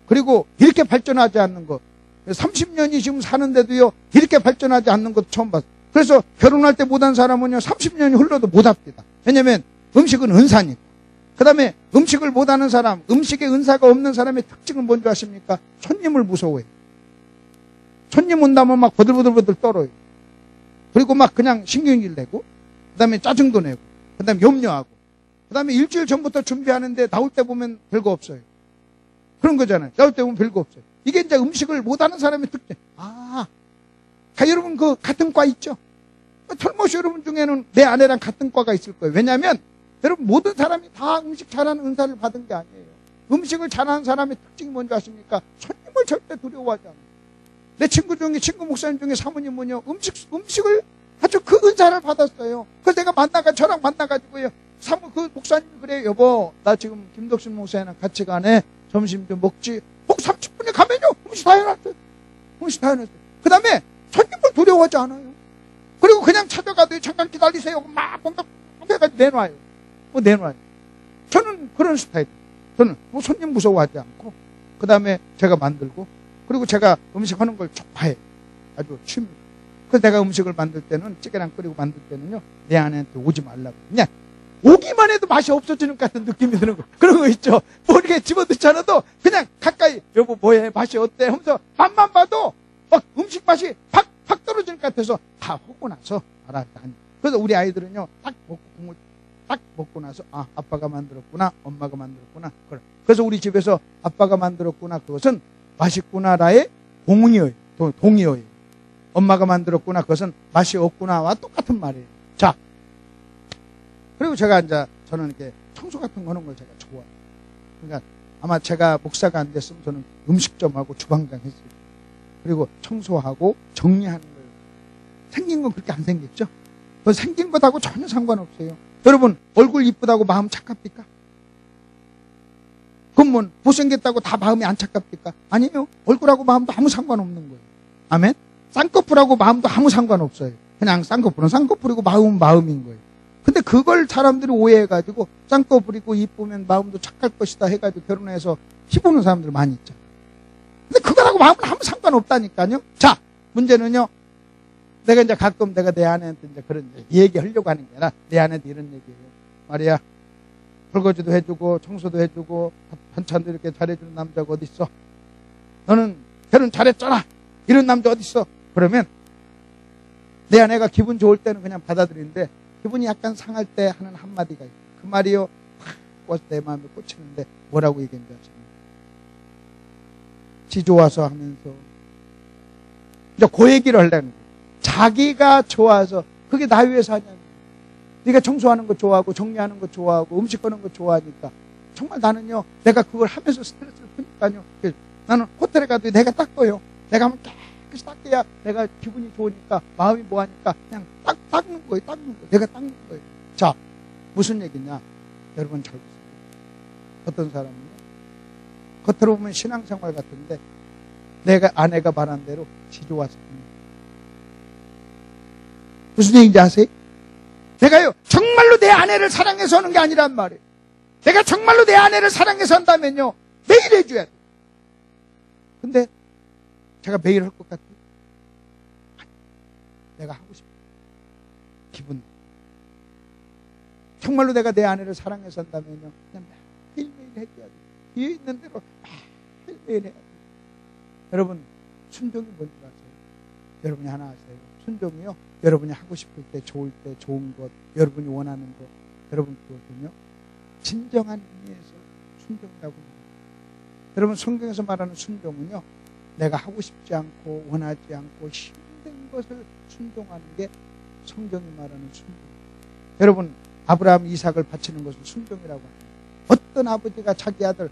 그리고 이렇게 발전하지 않는 것 30년이 지금 사는데도요 이렇게 발전하지 않는 것도 처음 봤어요. 그래서 결혼할 때 못한 사람은요 30년이 흘러도 못 합니다. 왜냐면 음식은 은사니까. 그 다음에 음식을 못하는 사람, 음식에 은사가 없는 사람의 특징은 뭔지 아십니까? 손님을 무서워해요. 손님 온다면 막 버들버들 떨어요. 그리고 막 그냥 신경질 내고, 그 다음에 짜증도 내고, 그 다음에 염려하고, 그 다음에 일주일 전부터 준비하는데 나올 때 보면 별거 없어요. 그런 거잖아요. 나올 때 보면 별거 없어요. 이게 이제 음식을 못하는 사람의 특징. 여러분 그 같은 과 있죠? 털모시 여러분 중에는 내 아내랑 같은 과가 있을 거예요. 왜냐하면 여러분 모든 사람이 다 음식 잘하는 은사를 받은 게 아니에요. 음식을 잘하는 사람의 특징이 뭔지 아십니까? 손님을 절대 두려워하지 않아요. 내 친구 중에 친구 목사님 중에 사모님은요 음식을 아주 그 은사를 받았어요. 그래서 내가 저랑 만나가지고요 그 목사님이 그래요. 여보 나 지금 김덕신 목사님이랑 같이 가네. 점심 좀 먹지. 30분에 가면요 음식 다 해놨어요. 음식 다 해놨어요. 그 다음에 손님을 두려워하지 않아요. 그리고 그냥 찾아가도 잠깐 기다리세요. 막 뭔가 해가지고 내놔요. 내놔요. 저는 그런 스타일이에요. 저는 손님 무서워하지 않고 그 다음에 제가 만들고 그리고 제가 음식하는 걸 좋아해요. 아주 취미. 그래서 내가 음식을 만들 때는 찌개랑 끓이고 만들 때는요 내 아내한테 오지 말라고. 그냥 오기만 해도 맛이 없어지는 것 같은 느낌이 드는 거. 그런 거 있죠. 뭐 이렇게 집어넣지 않아도 그냥 가까이 여보 뭐해 맛이 어때 하면서 맛만 봐도 막 음식 맛이 팍 떨어지는 것 같아서 다 하고 나서 알아. 그래서 우리 아이들은요 딱 먹고 국물 딱 먹고 나서 아빠가 만들었구나 엄마가 만들었구나. 그래서 우리 집에서 아빠가 만들었구나 그것은 맛있구나라의 공이어요. 동의어예요. 엄마가 만들었구나 그것은 맛이 없구나와 똑같은 말이에요. 자, 그리고 제가 이제 저는 이렇게 청소 같은 거 하는 걸 제가 좋아해요. 그러니까 아마 제가 목사가 안 됐으면 저는 음식점하고 주방장 했어요. 그리고 청소하고 정리하는 걸 생긴 건 그렇게 안 생겼죠? 그 생긴 것하고 전혀 상관없어요. 여러분 얼굴 이쁘다고 마음 착합니까? 그러면 못생겼다고 다 마음이 안 착합니까? 아니에요. 얼굴하고 마음도 아무 상관없는 거예요. 아멘? 쌍꺼풀하고 마음도 아무 상관없어요. 그냥 쌍꺼풀은 쌍꺼풀이고 마음은 마음인 거예요. 근데 그걸 사람들이 오해해가지고 쌍꺼풀이고 이쁘면 마음도 착할 것이다 해가지고 결혼해서 피보는 사람들 많이 있죠. 근데 그거하고 마음은 아무 상관없다니까요. 자, 문제는요. 내가 이제 가끔 내가 내 아내한테 이제 그런 얘기하려고 하는 게 아니라 내 아내한테 이런 얘기예요. 말이야, 설거지도 해주고 청소도 해주고 반찬도 이렇게 잘해주는 남자가 어디 있어? 너는 결혼 잘했잖아. 이런 남자 어디 있어? 그러면 내 아내가 기분 좋을 때는 그냥 받아들이는데 기분이 약간 상할 때 하는 한마디가 있어요. 그 말이요, 확 내 마음에 꽂히는데 뭐라고 얘기했는지 아십니까? 지 좋아서 하면서 이제 그 얘기를 하려는 거예요. 자기가 좋아서 그게 나 위해서 하냐는 거예요. 네가 청소하는 거 좋아하고 정리하는 거 좋아하고 음식하는 거 좋아하니까 정말 나는요 내가 그걸 하면서 스트레스를 푸니까요 나는 호텔에 가도 내가 닦아요. 내가 하면 깨끗이 닦아야 내가 기분이 좋으니까 마음이 뭐하니까 그냥 닦는 거예요. 내가 닦는 거예요. 자, 무슨 얘기냐, 여러분 잘 보세요. 어떤 사람은요 겉으로 보면 신앙생활 같은데 내가 아내가 말한 대로 지 좋아서 무슨 얘기인지 아세요? 내가요 정말로 내 아내를 사랑해서 하는 게 아니란 말이에요. 내가 정말로 내 아내를 사랑해서 한다면요 매일 해줘야 돼요. 근데 제가 매일 할 것 같아요? 아니, 내가 하고 싶어요. 기분. 정말로 내가 내 아내를 사랑해서 한다면요 그냥 매일매일 해줘야 돼요. 뒤에 있는 대로 매일매일 해야 돼요. 여러분 순종이 뭔지 아세요? 여러분이 하나 아세요? 순종이요 여러분이 하고 싶을 때 좋을 때 좋은 것 여러분이 원하는 것 여러분 그거든요 진정한 의미에서 순종이라고 합니다. 여러분 성경에서 말하는 순종은요 내가 하고 싶지 않고 원하지 않고 힘든 것을 순종하는 게 성경이 말하는 순종. 여러분 아브라함 이삭을 바치는 것을 순종이라고 합니다. 어떤 아버지가 자기 아들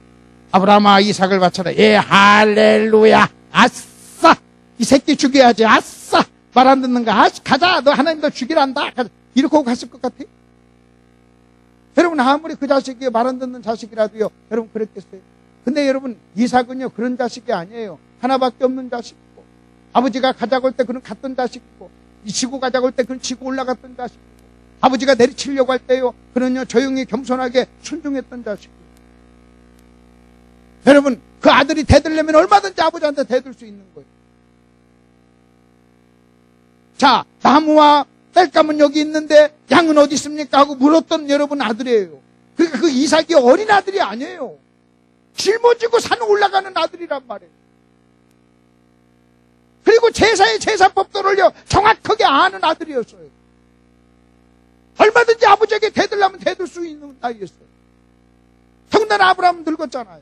아브라함아 이삭을 바쳐라. 예 할렐루야 아싸 이 새끼 죽여야지 아싸 말 안 듣는가 가자 너 하나님 너 죽이란다 이렇게 하고 갔을 것 같아요? 여러분 아무리 그 자식이 말 안 듣는 자식이라도요 여러분 그랬겠어요? 근데 여러분 이삭은요 그런 자식이 아니에요. 하나밖에 없는 자식이고 아버지가 가자고 할 때 그는 갔던 자식이고, 이 지고 가자고 할 때 그는 지고 올라갔던 자식이고, 아버지가 내리치려고 할 때요, 그는요 조용히 겸손하게 순종했던 자식이고. 여러분, 그 아들이 대들려면 얼마든지 아버지한테 대들 수 있는 거예요. 자, 나무와 땔감은 여기 있는데 양은 어디 있습니까? 하고 물었던 여러분 아들이에요. 그러니까 그 이삭이 어린 아들이 아니에요. 짊어지고 산 올라가는 아들이란 말이에요. 그리고 제사의 제사법도를요 정확하게 아는 아들이었어요. 얼마든지 아버지에게 대들려면 대들 수 있는 나이였어요. 더군다나 아브라함은 늙었잖아요.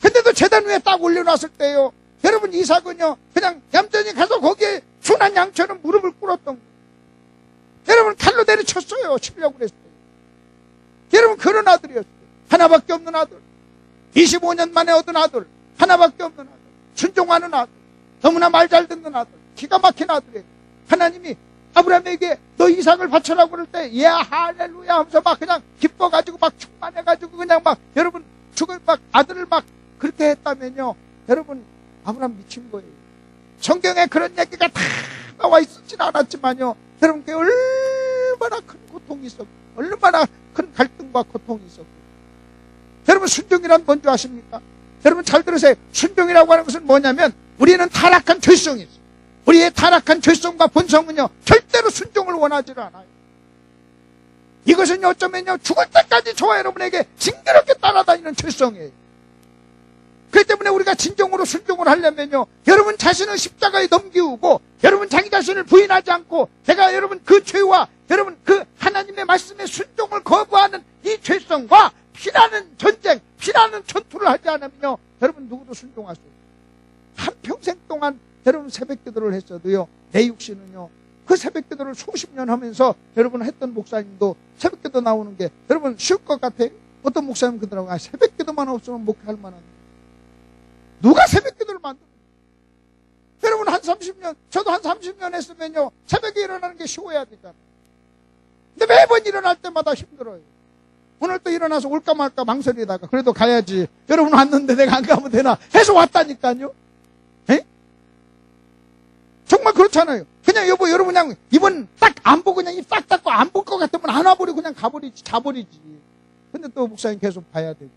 근데도 제단 위에 딱 올려놨을 때요, 여러분 이삭은요 그냥 얌전히 가서 거기에 순한 양처럼 무릎을 꿇었던 거예요. 여러분 칼로 내리쳤어요. 치려고 그랬어요. 여러분 그런 아들이었어요. 하나밖에 없는 아들, 25년 만에 얻은 아들, 하나밖에 없는 아들, 순종하는 아들, 너무나 말 잘 듣는 아들, 기가 막힌 아들이에요. 하나님이 아브라함에게 너 이삭을 바쳐라고 그럴 때 예 할렐루야 하면서 막 그냥 기뻐가지고 막 충만해가지고 그냥 막 여러분 죽을 막 아들을 막 그렇게 했다면요, 여러분 아브라함 미친 거예요. 성경에 그런 얘기가 다 나와 있었진 않았지만요, 여러분 그게 얼마나 큰 고통이 있었고 얼마나 큰 갈등과 고통이 있었고. 여러분 순종이란 뭔지 아십니까? 여러분 잘 들으세요. 순종이라고 하는 것은 뭐냐면 우리는 타락한 죄성이 있어요. 우리의 타락한 죄성과 본성은요 절대로 순종을 원하지 않아요. 이것은 어쩌면요 죽을 때까지 저와 여러분에게 징그럽게 따라다니는 죄성이에요. 그렇기 때문에 우리가 진정으로 순종을 하려면요, 여러분 자신을 십자가에 넘기우고 여러분 자기 자신을 부인하지 않고 내가 여러분 그 죄와 여러분 그 하나님의 말씀에 순종을 거부하는 이 죄성과 피나는 전쟁, 피나는 전투를 하지 않으면요 여러분 누구도 순종할 수 없어요. 한평생 동안 여러분 새벽기도를 했어도요, 내 육신은요 그 새벽기도를 수십 년 하면서 여러분 했던 목사님도 새벽기도 나오는 게 여러분 쉬울 것 같아요? 어떤 목사님 그러더라고요. 새벽기도만 없으면 목회할 만한. 누가 새벽기도를 만들어요? 여러분 한 30년, 저도 한 30년 했으면요 새벽에 일어나는 게 쉬워야 되잖아요. 근데 매번 일어날 때마다 힘들어요. 오늘 또 일어나서 올까 말까 망설이다가 그래도 가야지, 여러분 왔는데 내가 안 가면 되나 해서 왔다니까요. 에? 정말 그렇잖아요. 그냥 여보 여러분 그냥 이번 딱 안 보고 그냥 입 딱 닫고 안 볼 것 같으면 안 와버리고 그냥 가버리지, 자버리지. 근데 또 목사님 계속 봐야 되고.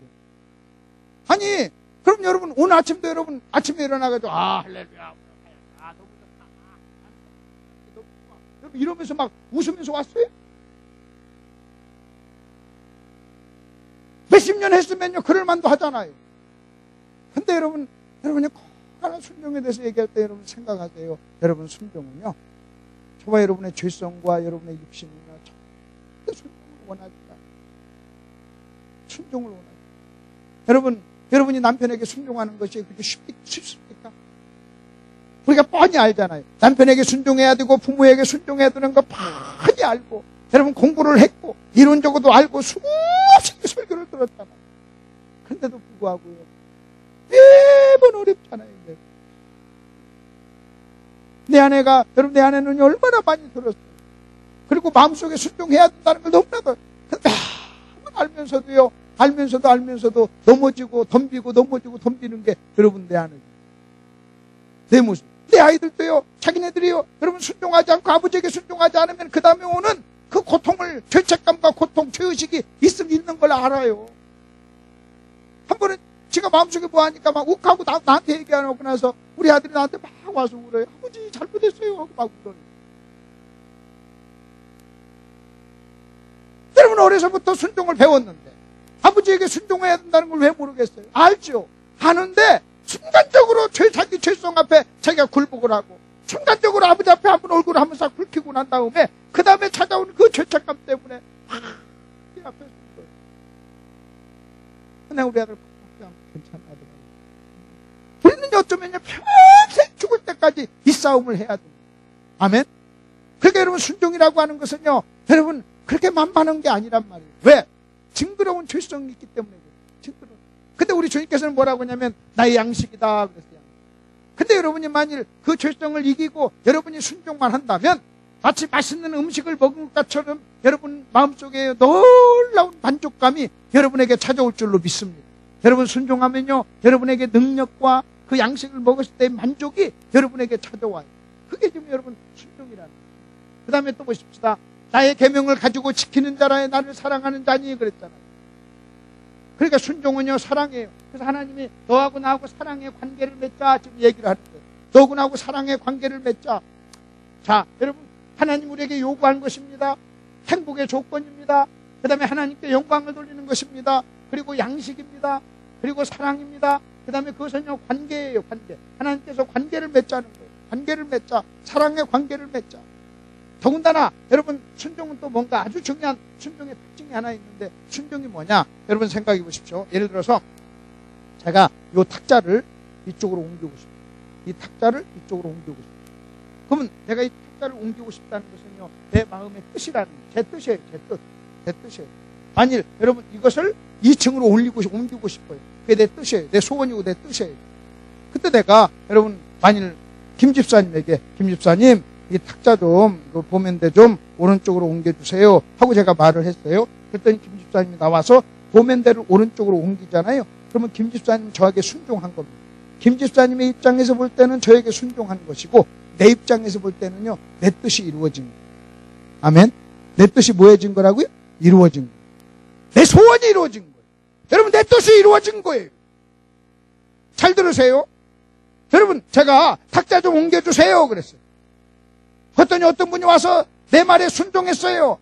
아니 그럼 여러분 오늘 아침도 여러분 아침에 일어나가지고 할렐루야 너무 좋다, 너무 좋아, 여러분 이러면서 막 웃으면서 왔어요? 몇십 년 했으면요 그럴만도 하잖아요. 근데 여러분이 하나 순종에 대해서 얘기할 때 여러분 생각하세요. 여러분 순종은요 저와 여러분의 죄성과 여러분의 육신은요 절대 순종을 원하지 않아요. 순종을 원하지. 여러분이 남편에게 순종하는 것이 그렇게 쉽습니까? 우리가 뻔히 알잖아요. 남편에게 순종해야 되고 부모에게 순종해야 되는 거 뻔히 알고, 여러분 공부를 했고 이론적으로도 알고 수없이 설교를 들었잖아요. 그런데도 불구하고요 매번 어렵잖아요. 내 아내는 얼마나 많이 들었어요. 그리고 마음속에 순종해야 된다는 걸 너무나도 알면서도 넘어지고 덤비고 넘어지고 덤비는 게 여러분 내 아내, 내 모습. 내 아이들도요 자기네들이요 여러분 순종하지 않고 아버지에게 순종하지 않으면 그 다음에 오는 그 고통을, 죄책감과 고통, 죄의식이 있는 걸 알아요. 한 번은 지가 마음속에 뭐하니까 막 욱하고 나한테 얘기 안 하고 나서 우리 아들이 나한테 막 와서 울어요. 아버지 잘못했어요 하고 막 울어요. 여러분 어려서부터 순종을 배웠는데 아버지에게 순종해야 된다는 걸 왜 모르겠어요? 알죠. 아는데 순간적으로 자기 죄성 앞에 자기가 굴복을 하고 순간적으로 아버지 앞에 한번 얼굴을 한번 싹 붉히고 난 다음에 그 다음에 찾아오는 그 죄책감 때문에 이 앞에 쓴 거예요. 근데 우리 아들 괜찮아하더라고요. 우리는 어쩌면요 평생 죽을 때까지 이 싸움을 해야 됩니다. 아멘. 그러니까 여러분 순종이라고 하는 것은요 여러분 그렇게 만만한 게 아니란 말이에요. 왜? 징그러운 죄성이 있기 때문에 그래요. 징그러운. 근데 우리 주님께서는 뭐라고 하냐면 나의 양식이다 그랬어요. 근데 여러분이 만일 그 죄성을 이기고 여러분이 순종만 한다면 마치 맛있는 음식을 먹은 것처럼 여러분 마음속에 놀라운 만족감이 여러분에게 찾아올 줄로 믿습니다. 여러분 순종하면요 여러분에게 능력과 그 양식을 먹었을 때의 만족이 여러분에게 찾아와요. 그게 지금 여러분 순종이라는 거예요. 그 다음에 또 보십시다. 나의 계명을 가지고 지키는 자라에 나를 사랑하는 자니 그랬잖아요. 그러니까 순종은요 사랑이에요. 그래서 하나님이 너하고 나하고 사랑의 관계를 맺자 지금 얘기를 하는 거예요. 너하고 나하고 사랑의 관계를 맺자. 자, 여러분 하나님 우리에게 요구한 것입니다. 행복의 조건입니다. 그 다음에 하나님께 영광을 돌리는 것입니다. 그리고 양식입니다. 그리고 사랑입니다. 그 다음에 그것은요 관계예요. 관계. 하나님께서 관계를 맺자는 거예요. 관계를 맺자. 사랑의 관계를 맺자. 더군다나 여러분 순종은 또 뭔가 아주 중요한 순종의 특징이 하나 있는데, 순종이 뭐냐 여러분 생각해 보십시오. 예를 들어서 제가 이 탁자를 이쪽으로 옮기고 싶어요. 이 탁자를 이쪽으로 옮기고 싶어요. 그러면 내가 이 탁자를 옮기고 싶다는 것은요 내 마음의 뜻이라는 제 뜻이에요. 제 뜻이에요. 만일 여러분 이것을 2층으로 옮기고 싶어요. 그게 내 뜻이에요. 내 소원이고 내 뜻이에요. 그때 내가 여러분 만일 김 집사님에게 김 집사님 이 탁자 좀 보면대 좀 오른쪽으로 옮겨주세요 하고 제가 말을 했어요. 그랬더니 김 집사님이 나와서 보면대를 오른쪽으로 옮기잖아요. 그러면 김 집사님은 저에게 순종한 겁니다. 김 집사님의 입장에서 볼 때는 저에게 순종한 것이고, 내 입장에서 볼 때는요 내 뜻이 이루어진 거예요. 아멘. 내 뜻이 뭐해진 거라고요? 이루어진 거예요. 내 소원이 이루어진 거예요. 여러분 내 뜻이 이루어진 거예요. 잘 들으세요. 여러분 제가 탁자 좀 옮겨주세요 그랬어요. 그랬더니 어떤 분이 와서 내 말에 순종했어요.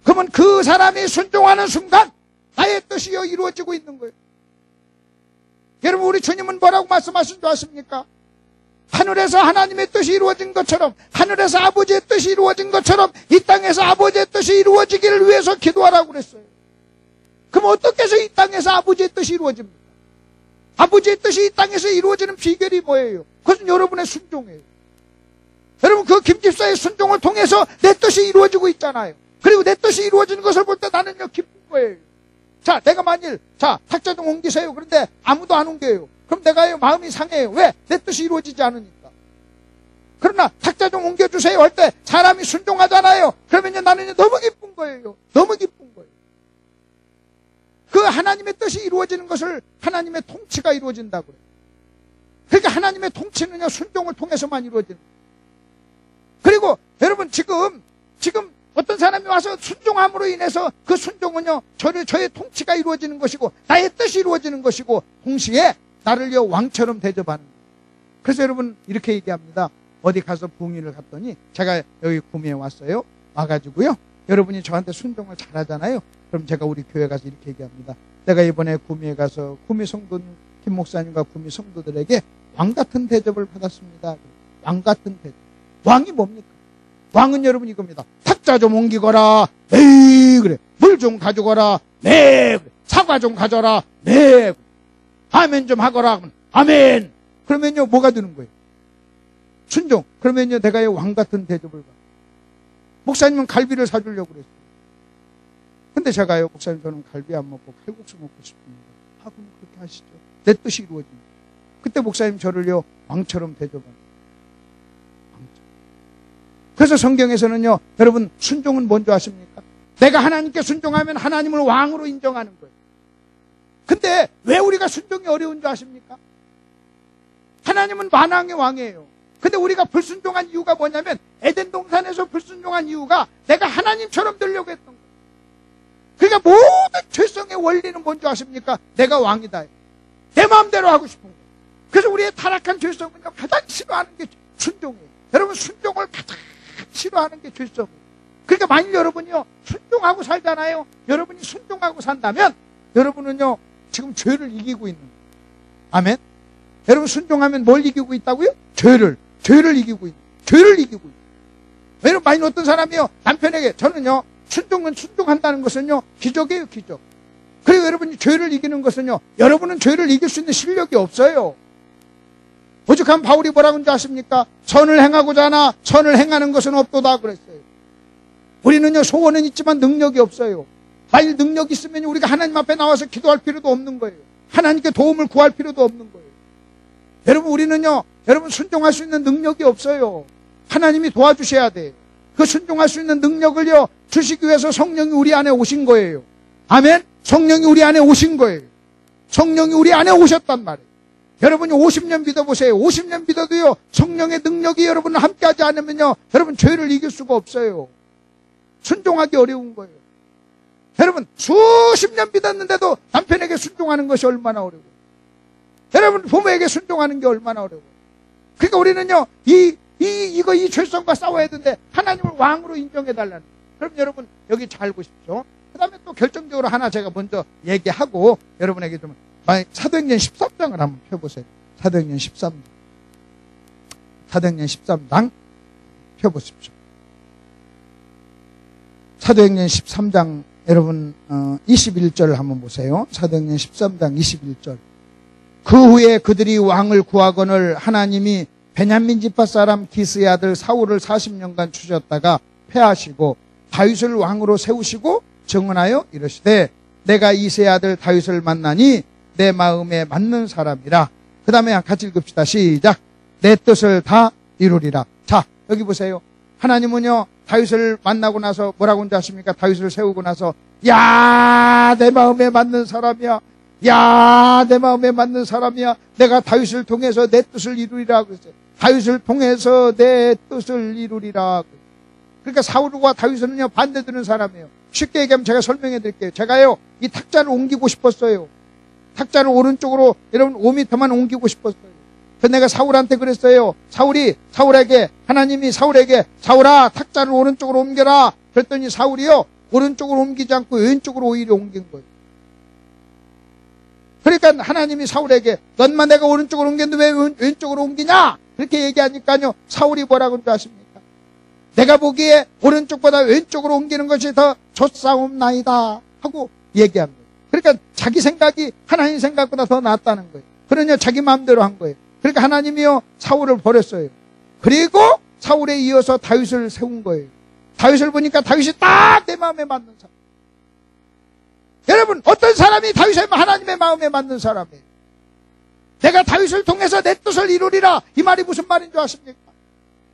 그러면 그 사람이 순종하는 순간 나의 뜻이 이루어지고 있는 거예요. 여러분 우리 주님은 뭐라고 말씀하신 줄 아십니까? 하늘에서 하나님의 뜻이 이루어진 것처럼, 하늘에서 아버지의 뜻이 이루어진 것처럼 이 땅에서 아버지의 뜻이 이루어지기를 위해서 기도하라고 그랬어요. 그럼 어떻게 해서 이 땅에서 아버지의 뜻이 이루어집니까? 아버지의 뜻이 이 땅에서 이루어지는 비결이 뭐예요? 그것은 여러분의 순종이에요. 여러분 그 김집사의 순종을 통해서 내 뜻이 이루어지고 있잖아요. 그리고 내 뜻이 이루어지는 것을 볼 때 나는요 기쁜 거예요. 자, 내가 만일 탁자 좀 옮기세요. 그런데 아무도 안 옮겨요. 그럼 내가요 마음이 상해요. 왜? 내 뜻이 이루어지지 않으니까. 그러나 탁자 좀 옮겨주세요 할 때 사람이 순종하잖아요. 그러면요 나는요 너무 기쁜 거예요. 너무 기쁜 거예요. 그 하나님의 뜻이 이루어지는 것을 하나님의 통치가 이루어진다고 그래요. 그러니까 하나님의 통치는요 순종을 통해서만 이루어지는 거예요. 그리고 여러분 지금 어떤 사람이 와서 순종함으로 인해서 그 순종은요 저의 통치가 이루어지는 것이고 나의 뜻이 이루어지는 것이고 동시에 나를요 왕처럼 대접하는 거예요. 그래서 여러분 이렇게 얘기합니다. 어디 가서 부흥회를 갔더니 제가 여기 구미에 왔어요. 와가지고요 여러분이 저한테 순종을 잘하잖아요. 그럼 제가 우리 교회 가서 이렇게 얘기합니다. 내가 이번에 구미에 가서 구미 성도 김 목사님과 구미 성도들에게 왕같은 대접을 받았습니다. 왕같은 대접. 왕이 뭡니까? 왕은 여러분 이겁니다. 탁자 좀 옮기거라. 네 그래. 물 좀 가져거라. 네 그래. 사과 좀 가져라. 네 그래. 아멘 좀 하거라. 아멘. 그러면요 뭐가 되는 거예요? 순종. 그러면요 내가 왕 같은 대접을 받아. 목사님은 갈비를 사주려고 그랬어요. 근데 제가요 목사님 저는 갈비 안 먹고 칼국수 먹고 싶습니다. 그럼 그렇게 하시죠. 내 뜻이 이루어집니다. 그때 목사님 저를요 왕처럼 대접합니다. 그래서 성경에서는요 여러분 순종은 뭔지 아십니까? 내가 하나님께 순종하면 하나님을 왕으로 인정하는 거예요. 근데 왜 우리가 순종이 어려운 줄 아십니까? 하나님은 만왕의 왕이에요. 근데 우리가 불순종한 이유가 뭐냐면 에덴 동산에서 불순종한 이유가 내가 하나님처럼 되려고 했던 거예요. 그러니까 모든 죄성의 원리는 뭔지 아십니까? 내가 왕이다. 내 마음대로 하고 싶은 거예요. 그래서 우리의 타락한 죄성은요 가장 싫어하는 게 순종이에요. 여러분 순종을 가장 싫어하는 게 죄성이에요. 그러니까 만일 여러분이요 순종하고 살잖아요. 여러분이 순종하고 산다면 여러분은요 지금 죄를 이기고 있는 거예요. 아멘. 여러분 순종하면 뭘 이기고 있다고요? 죄를 이기고 있는 거예요. 죄를 이기고 있는 거예요. 여러분 만일 어떤 사람이요 남편에게 저는요 순종한다는 것은요 기적이에요. 기적. 그리고 여러분이 죄를 이기는 것은요 여러분은 죄를 이길 수 있는 실력이 없어요. 오죽하면 바울이 뭐라고 하는지 아십니까? 선을 행하고자 하나 선을 행하는 것은 없도다 그랬어요. 우리는요 소원은 있지만 능력이 없어요. 만일 능력이 있으면 우리가 하나님 앞에 나와서 기도할 필요도 없는 거예요. 하나님께 도움을 구할 필요도 없는 거예요. 여러분 우리는요 여러분 순종할 수 있는 능력이 없어요. 하나님이 도와주셔야 돼요. 그 순종할 수 있는 능력을요 주시기 위해서 성령이 우리 안에 오신 거예요. 아멘. 성령이 우리 안에 오신 거예요. 성령이 우리 안에 오셨단 말이에요. 여러분이 50년 믿어보세요. 50년 믿어도요, 성령의 능력이 여러분을 함께하지 않으면요, 여러분 죄를 이길 수가 없어요. 순종하기 어려운 거예요. 여러분 수십 년 믿었는데도 남편에게 순종하는 것이 얼마나 어려워요. 여러분 부모에게 순종하는 게 얼마나 어려워요. 그러니까 우리는요, 이 죄성과 싸워야 되는데 하나님을 왕으로 인정해달라는 거예요. 그럼 여러분 여기 잘 보십시오. 그 다음에 또 결정적으로 하나 제가 먼저 얘기하고 여러분에게 좀 사도행전 13장을 한번 펴보세요. 사도행전 13장. 사도행전 13장 펴보십시오. 사도행전 13장 여러분 21절을 한번 보세요. 사도행전 13장 21절. 그 후에 그들이 왕을 구하거늘 하나님이 베냐민 지파 사람 기스의 아들 사울을 40년간 추셨다가 패하시고 다윗을 왕으로 세우시고 증언하여 이르시되 내가 이새의 아들 다윗을 만나니 내 마음에 맞는 사람이라. 그 다음에 같이 읽읍시다. 시작. 내 뜻을 다 이루리라. 자, 여기 보세요. 하나님은요, 다윗을 만나고 나서 뭐라고 하는지 아십니까? 다윗을 세우고 나서 야, 내 마음에 맞는 사람이야. 야, 내 마음에 맞는 사람이야. 내가 다윗을 통해서 내 뜻을 이루리라 그랬어요. 다윗을 통해서 내 뜻을 이루리라. 그러니까 사울과 다윗은요, 반대되는 사람이에요. 쉽게 얘기하면 제가 설명해 드릴게요. 제가요, 이 탁자를 옮기고 싶었어요. 탁자를 오른쪽으로 여러분 5m만 옮기고 싶었어요. 그래서 내가 사울한테 그랬어요. 하나님이 사울에게 사울아, 탁자를 오른쪽으로 옮겨라. 그랬더니 사울이요, 오른쪽으로 옮기지 않고 왼쪽으로 오히려 옮긴 거예요. 그러니까 하나님이 사울에게 넌만 내가 오른쪽으로 옮겼는데 왜 왼쪽으로 옮기냐? 그렇게 얘기하니까요, 사울이 뭐라고 하는지 아십니까? 내가 보기에 오른쪽보다 왼쪽으로 옮기는 것이 더 좋사옵나이다 하고 얘기합니다. 그러니까 자기 생각이 하나님 생각보다 더 낫다는 거예요. 그러냐 자기 마음대로 한 거예요. 그러니까 하나님이요, 사울을 버렸어요. 그리고 사울에 이어서 다윗을 세운 거예요. 다윗을 보니까 다윗이 딱 내 마음에 맞는 사람. 여러분 어떤 사람이 다윗의 하나님의 마음에 맞는 사람이에요? 내가 다윗을 통해서 내 뜻을 이루리라. 이 말이 무슨 말인 줄 아십니까?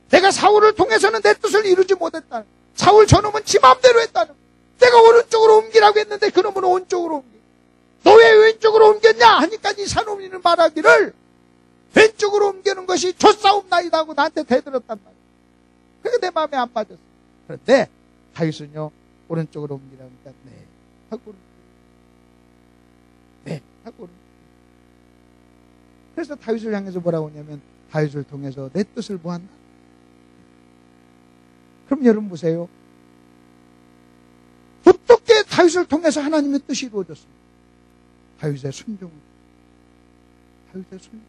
내가 사울을 통해서는 내 뜻을 이루지 못했다는, 사울 저놈은 지 마음대로 했다는, 내가 오른쪽으로 옮기라고 했는데 그놈은 오른쪽으로 옮겨. 너 왜 왼쪽으로 옮겼냐 하니까 이 사놈이는 말하기를 왼쪽으로 옮기는 것이 좋사옵나이다 하고 나한테 대들었단 말이에요. 그게 내 마음에 안 맞았어. 그런데 다윗은요, 오른쪽으로 옮기라니까 네 하고, 네 하고. 그래서 다윗을 향해서 뭐라고 하냐면 다윗을 통해서 내 뜻을 보았나. 그럼 여러분 보세요. 어떻게 다윗을 통해서 하나님의 뜻이 이루어졌습니까? 다윗의 순종. 다윗의 순종.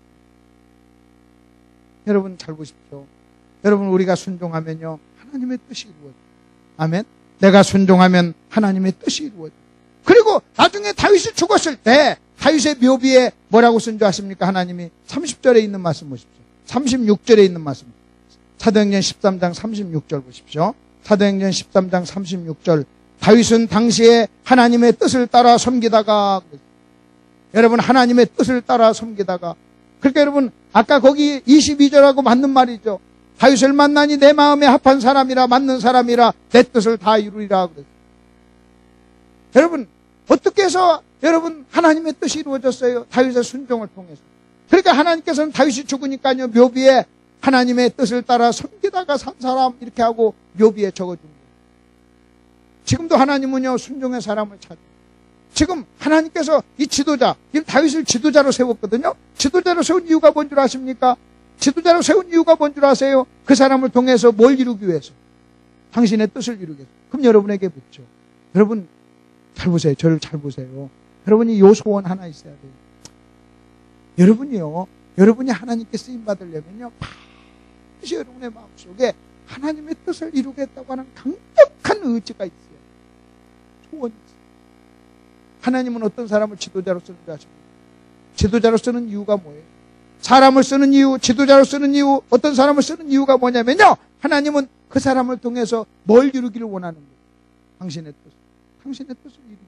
여러분 잘 보십시오. 여러분 우리가 순종하면요, 하나님의 뜻이 이루어져요. 아멘. 내가 순종하면 하나님의 뜻이 이루어져요. 그리고 나중에 다윗이 죽었을 때 다윗의 묘비에 뭐라고 쓴 줄 아십니까? 하나님이 30절에 있는 말씀 보십시오. 36절에 있는 말씀. 사도행전 13장 36절 보십시오. 사도행전 13장 36절. 다윗은 당시에 하나님의 뜻을 따라 섬기다가, 여러분 하나님의 뜻을 따라 섬기다가, 그러니까 여러분 아까 거기 22절하고 맞는 말이죠. 다윗을 만나니 내 마음에 합한 사람이라, 맞는 사람이라 내 뜻을 다 이루리라 그랬어요. 여러분 어떻게 해서 여러분 하나님의 뜻이 이루어졌어요? 다윗의 순종을 통해서. 그러니까 하나님께서는 다윗이 죽으니까요, 묘비에 하나님의 뜻을 따라 섬기다가 산 사람 이렇게 하고 묘비에 적어준 거예요. 지금도 하나님은요, 순종의 사람을 찾아요. 지금 하나님께서 이 지도자, 이 다윗을 지도자로 세웠거든요. 지도자로 세운 이유가 뭔 줄 아십니까? 지도자로 세운 이유가 뭔 줄 아세요? 그 사람을 통해서 뭘 이루기 위해서? 당신의 뜻을 이루기 위해서. 그럼 여러분에게 묻죠. 여러분 잘 보세요. 저를 잘 보세요. 여러분이 요 소원 하나 있어야 돼요. 여러분이요, 여러분이 하나님께 쓰임 받으려면요, 반드시 여러분의 마음속에 하나님의 뜻을 이루겠다고 하는 강력한 의지가 있어요. 소원이 있어요. 하나님은 어떤 사람을 지도자로 쓰는 줄 아십니까? 지도자로 쓰는 이유가 뭐예요? 사람을 쓰는 이유, 지도자로 쓰는 이유, 어떤 사람을 쓰는 이유가 뭐냐면요, 하나님은 그 사람을 통해서 뭘 이루기를 원하는 거예요? 당신의 뜻. 당신의 뜻을 이루기.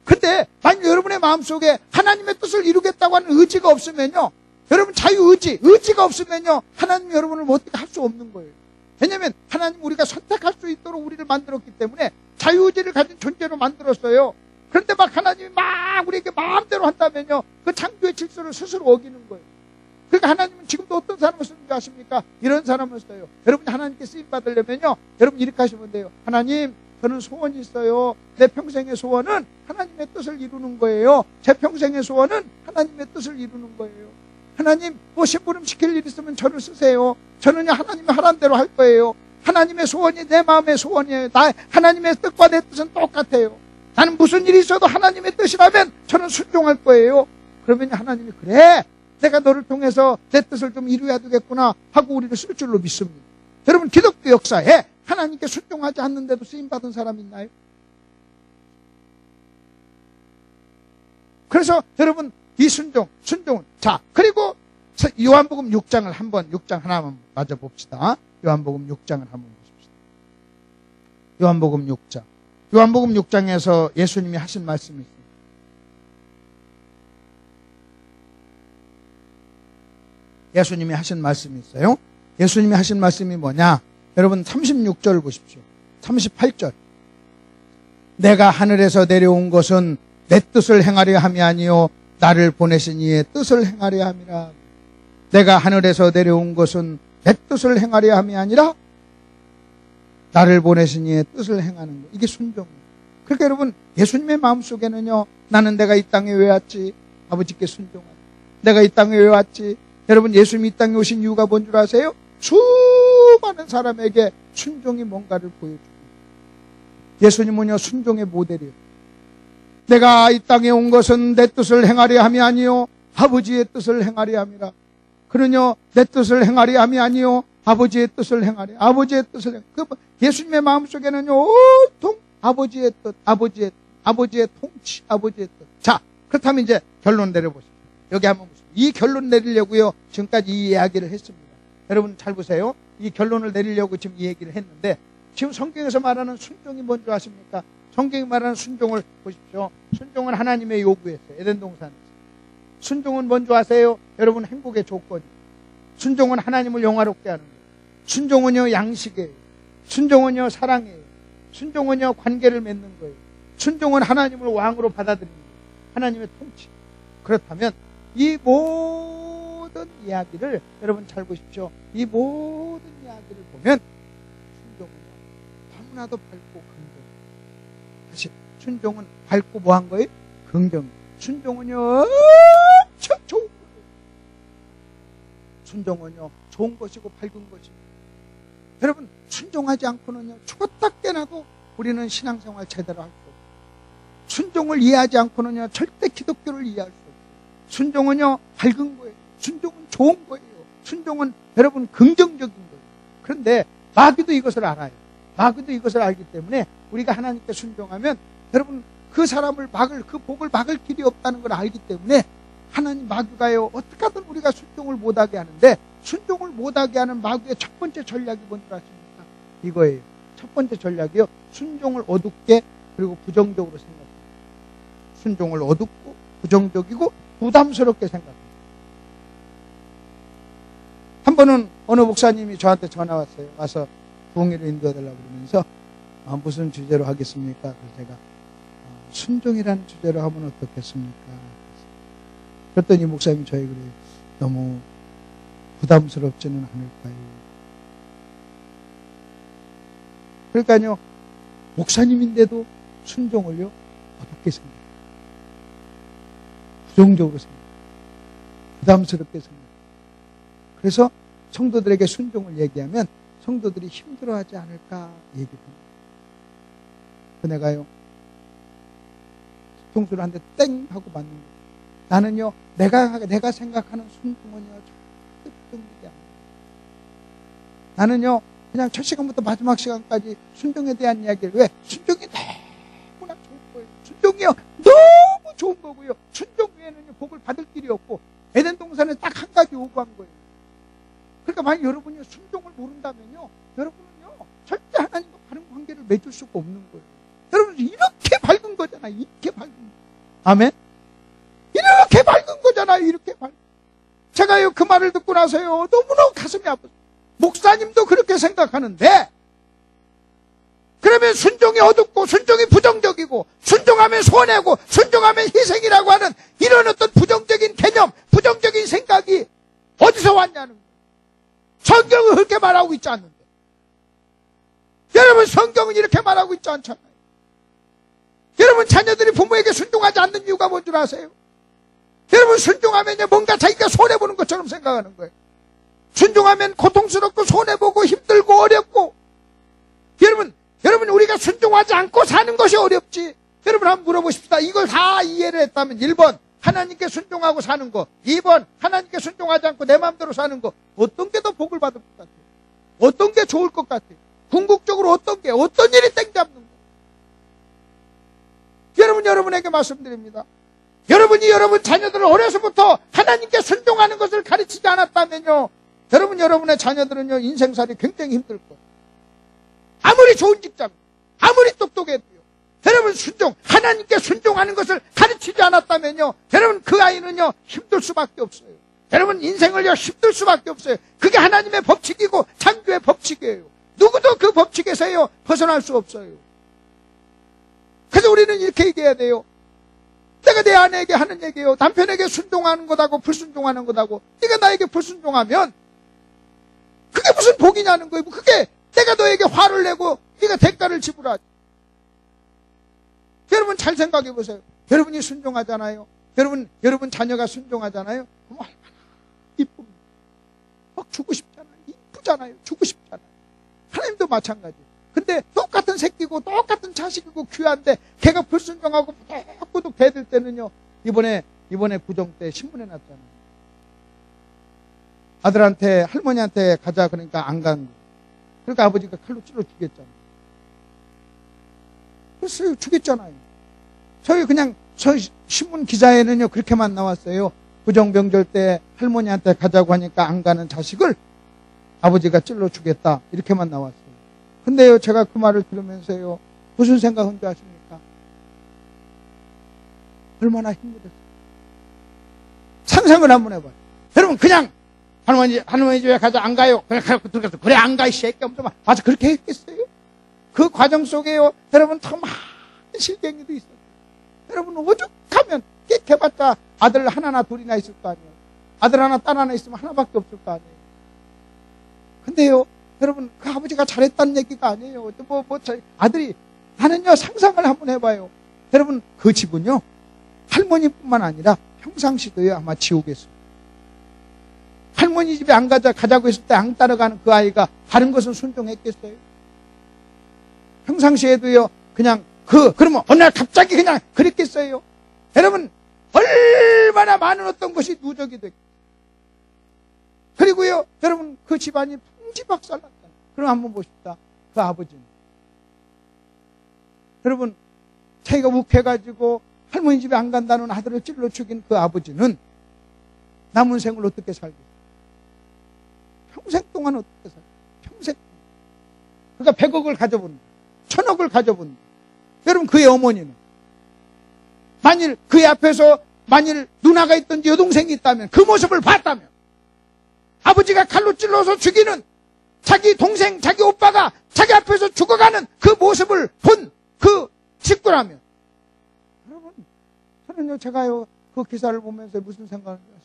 근데 만약 여러분의 마음속에 하나님의 뜻을 이루겠다고 하는 의지가 없으면요, 여러분 의지가 없으면요, 하나님 여러분을 어떻게 할 수 없는 거예요. 왜냐하면 하나님 우리가 선택할 수 있도록 우리를 만들었기 때문에 자유의지를 가진 존재로 만들었어요. 그런데 막 하나님이 막 우리에게 마음대로 한다면요, 그 창조의 질서를 스스로 어기는 거예요. 그러니까 하나님은 지금도 어떤 사람을 쓰는 줄 아십니까? 이런 사람을 써요. 여러분이 하나님께 쓰임 받으려면요, 여러분 이렇게 하시면 돼요. 하나님, 저는 소원이 있어요. 내 평생의 소원은 하나님의 뜻을 이루는 거예요. 제 평생의 소원은 하나님의 뜻을 이루는 거예요. 하나님, 뭐 심부름 시킬 일 있으면 저를 쓰세요. 저는요, 하나님이 하라는 대로 할 거예요. 하나님의 소원이 내 마음의 소원이에요. 하나님의 뜻과 내 뜻은 똑같아요. 나는 무슨 일이 있어도 하나님의 뜻이라면 저는 순종할 거예요. 그러면 하나님이, 그래, 내가 너를 통해서 내 뜻을 좀 이루어야 되겠구나 하고 우리를 쓸 줄로 믿습니다. 여러분, 기독교 역사에 하나님께 순종하지 않는데도 쓰임받은 사람이 있나요? 그래서 여러분, 이 순종은. 자, 그리고 요한복음 6장을 한번, 6장 하나만 맞아 봅시다. 요한복음 6장을 한번 보십시다. 요한복음 6장. 요한복음 6장에서 예수님이 하신 말씀이 있습니다. 예수님이 하신 말씀이 있어요. 예수님이 하신 말씀이 뭐냐? 여러분 36절 보십시오. 38절. 내가 하늘에서 내려온 것은 내 뜻을 행하려 함이 아니요 나를 보내신 이의 뜻을 행하려 함이라. 내가 하늘에서 내려온 것은 내 뜻을 행하려 함이 아니라 나를 보내신 이의 뜻을 행하는 것. 이게 순종이에요. 그러니까 여러분, 예수님의 마음속에는요, 나는 내가 이 땅에 왜 왔지? 아버지께 순종하라. 내가 이 땅에 왜 왔지? 여러분, 예수님이 이 땅에 오신 이유가 뭔 줄 아세요? 수많은 사람에게 순종이 뭔가를 보여줍니다. 예수님은요, 순종의 모델이에요. 내가 이 땅에 온 것은 내 뜻을 행하려 함이 아니요 아버지의 뜻을 행하려 함이라. 그러뇨, 내 뜻을 행하려 함이 아니요 아버지의 뜻을 행하려. 아버지의 뜻을 행하려. 예수님의 마음속에는요, 온통 아버지의 뜻, 아버지의 통치, 아버지의 뜻. 자, 그렇다면 이제 결론 내려보십시오. 여기 한번 보십시오. 이 결론 내리려고요, 지금까지 이 이야기를 했습니다. 여러분 잘 보세요. 이 결론을 내리려고 지금 이 얘기를 했는데, 지금 성경에서 말하는 순종이 뭔지 아십니까? 성경이 말하는 순종을 보십시오. 순종은 하나님의 요구였어요. 에덴 동산에서. 순종은 뭔지 아세요? 여러분, 행복의 조건이에요. 순종은 하나님을 영화롭게 하는 거예요. 순종은요, 양식이에요. 순종은요, 사랑이에요. 순종은요, 관계를 맺는 거예요. 순종은 하나님을 왕으로 받아들이는 거예요. 하나님의 통치. 그렇다면 이 모든 이야기를 여러분 잘 보십시오. 이 모든 이야기를 보면 순종은요, 너무나도 밝고 긍정. 다시, 순종은 밝고 뭐한 거예요? 긍정. 순종은요, 엄청 좋은 거예요. 순종은요, 좋은 것이고 밝은 것이고. 여러분, 순종하지 않고는요, 죽었다 깨나도 우리는 신앙생활 제대로 할 수 없어요. 순종을 이해하지 않고는요, 절대 기독교를 이해할 수 없어요. 순종은요, 밝은 거예요. 순종은 좋은 거예요. 순종은 여러분 긍정적인 거예요. 그런데 마귀도 이것을 알아요. 마귀도 이것을 알기 때문에 우리가 하나님께 순종하면 여러분 그 사람을 그 복을 막을 길이 없다는 걸 알기 때문에 하나님, 마귀가요, 어떻게 하든 우리가 순종을 못하게 하는데, 순종을 못하게 하는 마귀의 첫 번째 전략이 뭔지 아십니까? 이거예요. 첫 번째 전략이요, 순종을 어둡게 그리고 부정적으로 생각합니다. 순종을 어둡고 부정적이고 부담스럽게 생각합니다. 한 번은 어느 목사님이 저한테 전화 왔어요. 와서 부흥회를 인도해달라고 그러면서 무슨 주제로 하겠습니까? 그래서 제가 순종이라는 주제로 하면 어떻겠습니까? 그랬더니 목사님이 저에게 그래요. 너무 부담스럽지는 않을까요? 그러니까요, 목사님인데도 순종을요, 어둡게 생각해요. 부정적으로 생각해요. 부담스럽게 생각해요. 그래서 성도들에게 순종을 얘기하면 성도들이 힘들어하지 않을까 얘기합니다. 내가요, 뒤통수를 한 대 땡 하고 맞는 거예요. 나는요, 내가 생각하는 순종은요, 절대 부정적이 아니에요. 나는요, 그냥 첫 시간부터 마지막 시간까지 순종에 대한 이야기를, 왜? 순종이 너무나 좋은 거예요. 순종이요, 너무 좋은 거고요. 순종 외에는요, 복을 받을 길이 없고, 에덴 동산에 딱 한 가지 요구한 거예요. 그러니까 만약 여러분이 순종을 모른다면요, 여러분은요, 절대 하나님과 바른 관계를 맺을 수가 없는 거예요. 여러분, 이렇게 밝은 거잖아요. 이렇게 밝은 거. 아멘? 이렇게 밝은 거잖아요. 이렇게 밝은. 제가요, 그 말을 듣고 나서요, 너무나 가슴이 아팠어요. 목사님도 그렇게 생각하는데, 그러면 순종이 어둡고 순종이 부정적이고 순종하면 손해고 순종하면 희생이라고 하는 이런 어떤 부정적인 개념, 부정적인 생각이 어디서 왔냐는 거예요. 성경은 그렇게 말하고 있지 않는데. 여러분, 성경은 이렇게 말하고 있지 않잖아요. 여러분, 자녀들이 부모에게 순종하지 않는 이유가 뭔 줄 아세요? 여러분, 순종하면 뭔가 자기가 손해보는 것처럼 생각하는 거예요. 순종하면 고통스럽고 손해보고 힘들고 어렵고. 여러분 우리가 순종하지 않고 사는 것이 어렵지. 여러분 한번 물어보십시다. 이걸 다 이해를 했다면 1번 하나님께 순종하고 사는 거, 2번 하나님께 순종하지 않고 내 마음대로 사는 거, 어떤 게 더 복을 받을 것 같아요? 어떤 게 좋을 것 같아요? 궁극적으로 어떤 일이 땡잡는 거예요? 여러분에게 말씀드립니다. 여러분이 여러분 자녀들을 어려서부터 하나님께 순종하는 것을 가르치지 않았다면요, 여러분의 자녀들은요, 인생살이 굉장히 힘들 거예요. 아무리 좋은 직장, 아무리 똑똑해도요, 여러분 하나님께 순종하는 것을 가르치지 않았다면요, 여러분 그 아이는요, 힘들 수밖에 없어요. 여러분 인생을요, 힘들 수밖에 없어요. 그게 하나님의 법칙이고 창조의 법칙이에요. 누구도 그 법칙에서요, 벗어날 수 없어요. 그래서 우리는 이렇게 얘기해야 돼요. 내가 내 아내에게 하는 얘기예요. 남편에게 순종하는 것하고 불순종하는 것하고, 네가 나에게 불순종하면 그게 무슨 복이냐는 거예요. 그게 내가 너에게 화를 내고 네가 대가를 지불하지. 여러분 잘 생각해 보세요. 여러분이 순종하잖아요. 여러분 자녀가 순종하잖아요. 그럼 얼마나 이쁩니다. 막 주고 싶잖아요. 이쁘잖아요. 주고 싶잖아요. 하나님도 마찬가지. 근데 똑같은 새끼고 똑같은 자식이고 귀한데 걔가 불순종하고 꾸덕꾸덕 대들 때는요, 이번에 구정 때 신문에 났잖아요. 아들한테 할머니한테 가자 그러니까 안 간 거예요. 그러니까 아버지가 칼로 찔러 죽였잖아요. 글쎄요, 죽였잖아요. 저 신문 기사에는요, 그렇게만 나왔어요. 구정명절 때 할머니한테 가자고 하니까 안 가는 자식을 아버지가 찔러 죽였다. 이렇게만 나왔어요. 근데요, 제가 그 말을 들으면서요, 무슨 생각인 줄 아십니까? 얼마나 힘들었어요. 상상을 한번 해봐요. 여러분, 그냥 할머니 집에 가자, 안 가요. 그래, 안 가, 이 새끼. 맞아, 그렇게 했겠어요? 그 과정 속에요, 여러분, 더 많은 실갱이도 있어요. 여러분, 오죽하면, 깨끗해봤자 아들 하나나 둘이나 있을 거 아니에요. 아들 하나, 딸 하나 있으면 하나밖에 없을 거 아니에요. 근데요, 여러분, 그 아버지가 잘했다는 얘기가 아니에요. 아들이, 나는요, 상상을 한번 해봐요. 여러분, 그 집은요, 할머니뿐만 아니라 평상시도요, 아마 지옥이었어요. 할머니 집에 안 가자고 했을 때 안 따라가는 그 아이가 다른 것은 순종했겠어요? 평상시에도요, 그러면 어느 날 갑자기 그냥 그랬겠어요? 여러분, 얼마나 많은 어떤 것이 누적이 됐겠어요? 그리고요, 여러분, 그 집안이 풍지박살났잖아요. 그럼 한번 보십시다. 그 아버지는. 여러분, 자기가 욱해가지고 할머니 집에 안 간다는 아들을 찔러 죽인 그 아버지는 남은 생을 어떻게 살겠어요? 평생 동안 어떻게 살아요? 평생 동안. 그러니까 100억을 가져본다. 1000억을 가져본다. 여러분, 그의 어머니는 만일 그의 앞에서 누나가 있든지 여동생이 있다면, 그 모습을 봤다면, 아버지가 칼로 찔러서 죽이는 자기 동생, 자기 오빠가 자기 앞에서 죽어가는 그 모습을 본 그 식구라면, 여러분, 저는요, 제가요, 그 기사를 보면서 무슨 생각을 하십니까?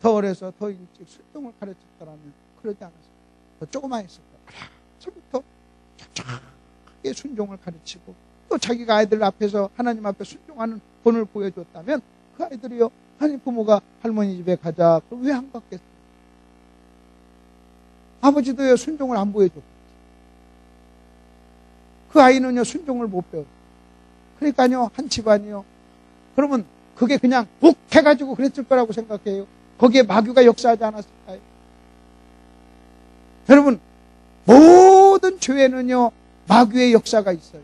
더 어려서 더 일찍 순종을 가르쳤더라면 그러지 않았어요. 더 조그만 했을 거예요. 저부터 착착하게 순종을 가르치고, 또 자기가 아이들 앞에서 하나님 앞에 순종하는 본을 보여줬다면, 그 아이들이요, 아니 부모가 할머니 집에 가자, 왜 안 갔겠어요? 아버지도요, 순종을 안 보여줬고, 그 아이는요, 순종을 못 배웠어요. 그러니까요, 한 집안이요, 그러면 그게 그냥 욱해가지고 그랬을 거라고 생각해요. 거기에 마귀가 역사하지 않았을까요? 여러분, 모든 죄에는요, 마귀의 역사가 있어요.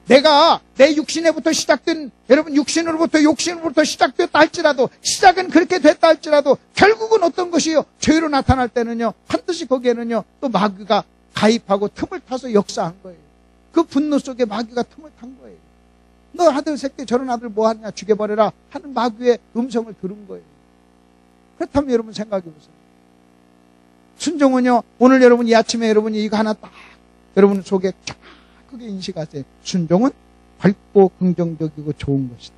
내가 내 육신에부터 시작된, 여러분, 욕심으로부터 시작됐다 할지라도, 시작은 그렇게 됐다 할지라도, 결국은 어떤 것이요, 죄로 나타날 때는요, 반드시 거기에는요, 또 마귀가 가입하고 틈을 타서 역사한 거예요. 그 분노 속에 마귀가 틈을 탄 거예요. 너 아들 새끼 저런 아들 뭐 하냐, 죽여버려라 하는 마귀의 음성을 들은 거예요. 그렇다면 여러분 생각해 보세요. 순종은요, 오늘 여러분 이 아침에 여러분이 이거 하나 딱 여러분 속에 쫙 크게 인식하세요. 순종은 밝고 긍정적이고 좋은 것이다.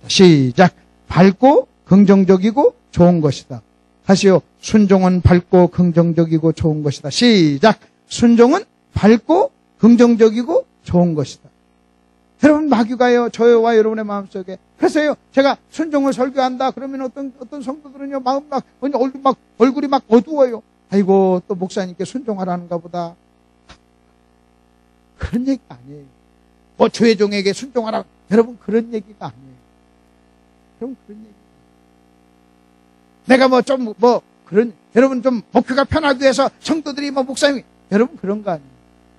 시작. 밝고 긍정적이고 좋은 것이다. 다시요. 순종은 밝고 긍정적이고 좋은 것이다. 시작. 순종은 밝고 긍정적이고 좋은 것이다. 여러분, 마귀가요, 저와 여러분의 마음속에, 그래서요, 제가 순종을 설교한다 그러면 어떤 성도들은요, 마음 얼굴이 막 어두워요. 아이고, 또 목사님께 순종하라는가 보다. 그런 얘기가 아니에요. 뭐 주의 종에게 순종하라. 여러분, 그런 얘기가 아니에요. 여러분, 그런 얘기. 내가 여러분 좀 목표가 편하기 위해서 성도들이 목사님, 여러분 그런 거 아니에요.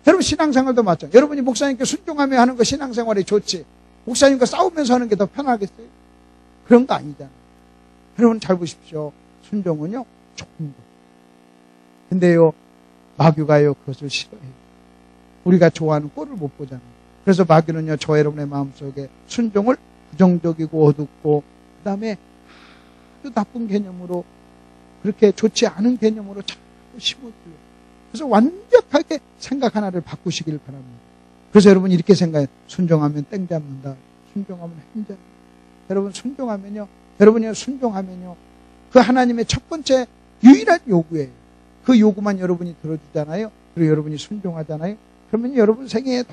여러분 신앙생활도 맞죠. 여러분이 목사님께 순종하며 하는 거 신앙생활이 좋지. 목사님과 싸우면서 하는 게 더 편하겠어요? 그런 거 아니잖아요. 여러분 잘 보십시오. 순종은요, 좋은 거. 근데요, 마귀가요, 그것을 싫어해요. 우리가 좋아하는 꼴을 못 보잖아요. 그래서 마귀는요, 저 여러분의 마음속에 순종을 부정적이고 어둡고, 그 다음에 아주 나쁜 개념으로, 그렇게 좋지 않은 개념으로 자꾸 심어줘요. 그래서 완벽하게 생각 하나를 바꾸시길 바랍니다. 그래서 여러분 이렇게 생각해요. 순종하면 땡 잡는다. 순종하면 행 잡는다. 여러분 순종하면요. 그 하나님의 첫 번째 유일한 요구예요. 그 요구만 여러분이 들어주잖아요. 그리고 여러분이 순종하잖아요. 그러면 여러분 생애에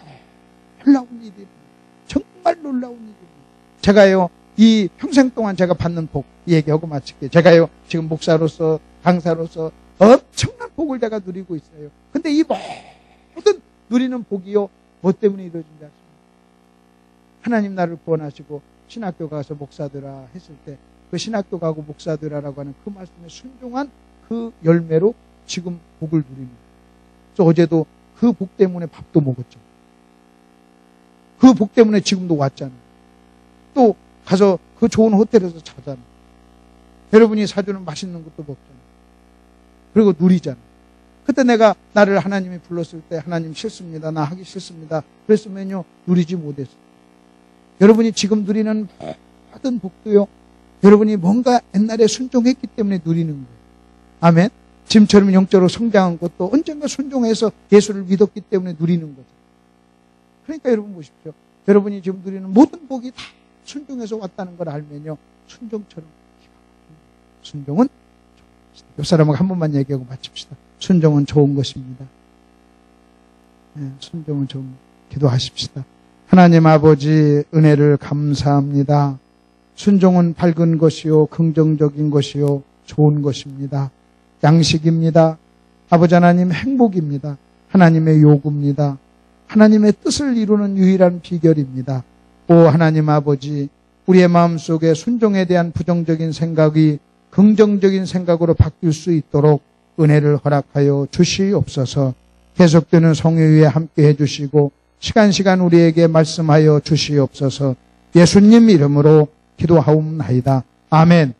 놀라운 일이, 정말 놀라운 일입니다. 제가요, 이 평생 동안 제가 받는 복 얘기하고 마칠게요. 제가요, 지금 목사로서, 강사로서 엄청난 복을 제가 누리고 있어요. 근데 이 모든 누리는 복이요, 뭐 때문에 이루어진지 아십니까? 하나님 나를 구원하시고 신학교 가서 목사 되라 했을 때, 그 신학교 가고 목사 되라라고 하는 그 말씀에 순종한 그 열매로 지금 복을 누립니다. 그래서 어제도 그 복 때문에 밥도 먹었죠. 그 복 때문에 지금도 왔잖아요. 또 가서 그 좋은 호텔에서 자잖아요. 여러분이 사주는 맛있는 것도 먹잖아요. 그리고 누리잖아요. 그때 나를 하나님이 불렀을 때, 하나님 싫습니다. 나 하기 싫습니다. 그랬으면요, 누리지 못했어요. 여러분이 지금 누리는 모든 복도요, 여러분이 뭔가 옛날에 순종했기 때문에 누리는 거예요. 아멘. 지금처럼 영적으로 성장한 것도 언젠가 순종해서 예수를 믿었기 때문에 누리는 거죠. 그러니까 여러분 보십시오. 여러분이 지금 누리는 모든 복이 다 순종해서 왔다는 걸 알면요, 순종처럼 순종은 옆 사람하고 한 번만 얘기하고 마칩시다. 순종은 좋은 것입니다. 네, 순종은 좋은 것. 기도하십시다. 하나님 아버지, 은혜를 감사합니다. 순종은 밝은 것이요, 긍정적인 것이요, 좋은 것입니다. 양식입니다. 아버지 하나님, 행복입니다. 하나님의 요구입니다. 하나님의 뜻을 이루는 유일한 비결입니다. 오 하나님 아버지, 우리의 마음속에 순종에 대한 부정적인 생각이 긍정적인 생각으로 바뀔 수 있도록 은혜를 허락하여 주시옵소서. 계속되는 성회에 함께 해주시고 시간 우리에게 말씀하여 주시옵소서. 예수님 이름으로 기도하옵나이다. 아멘.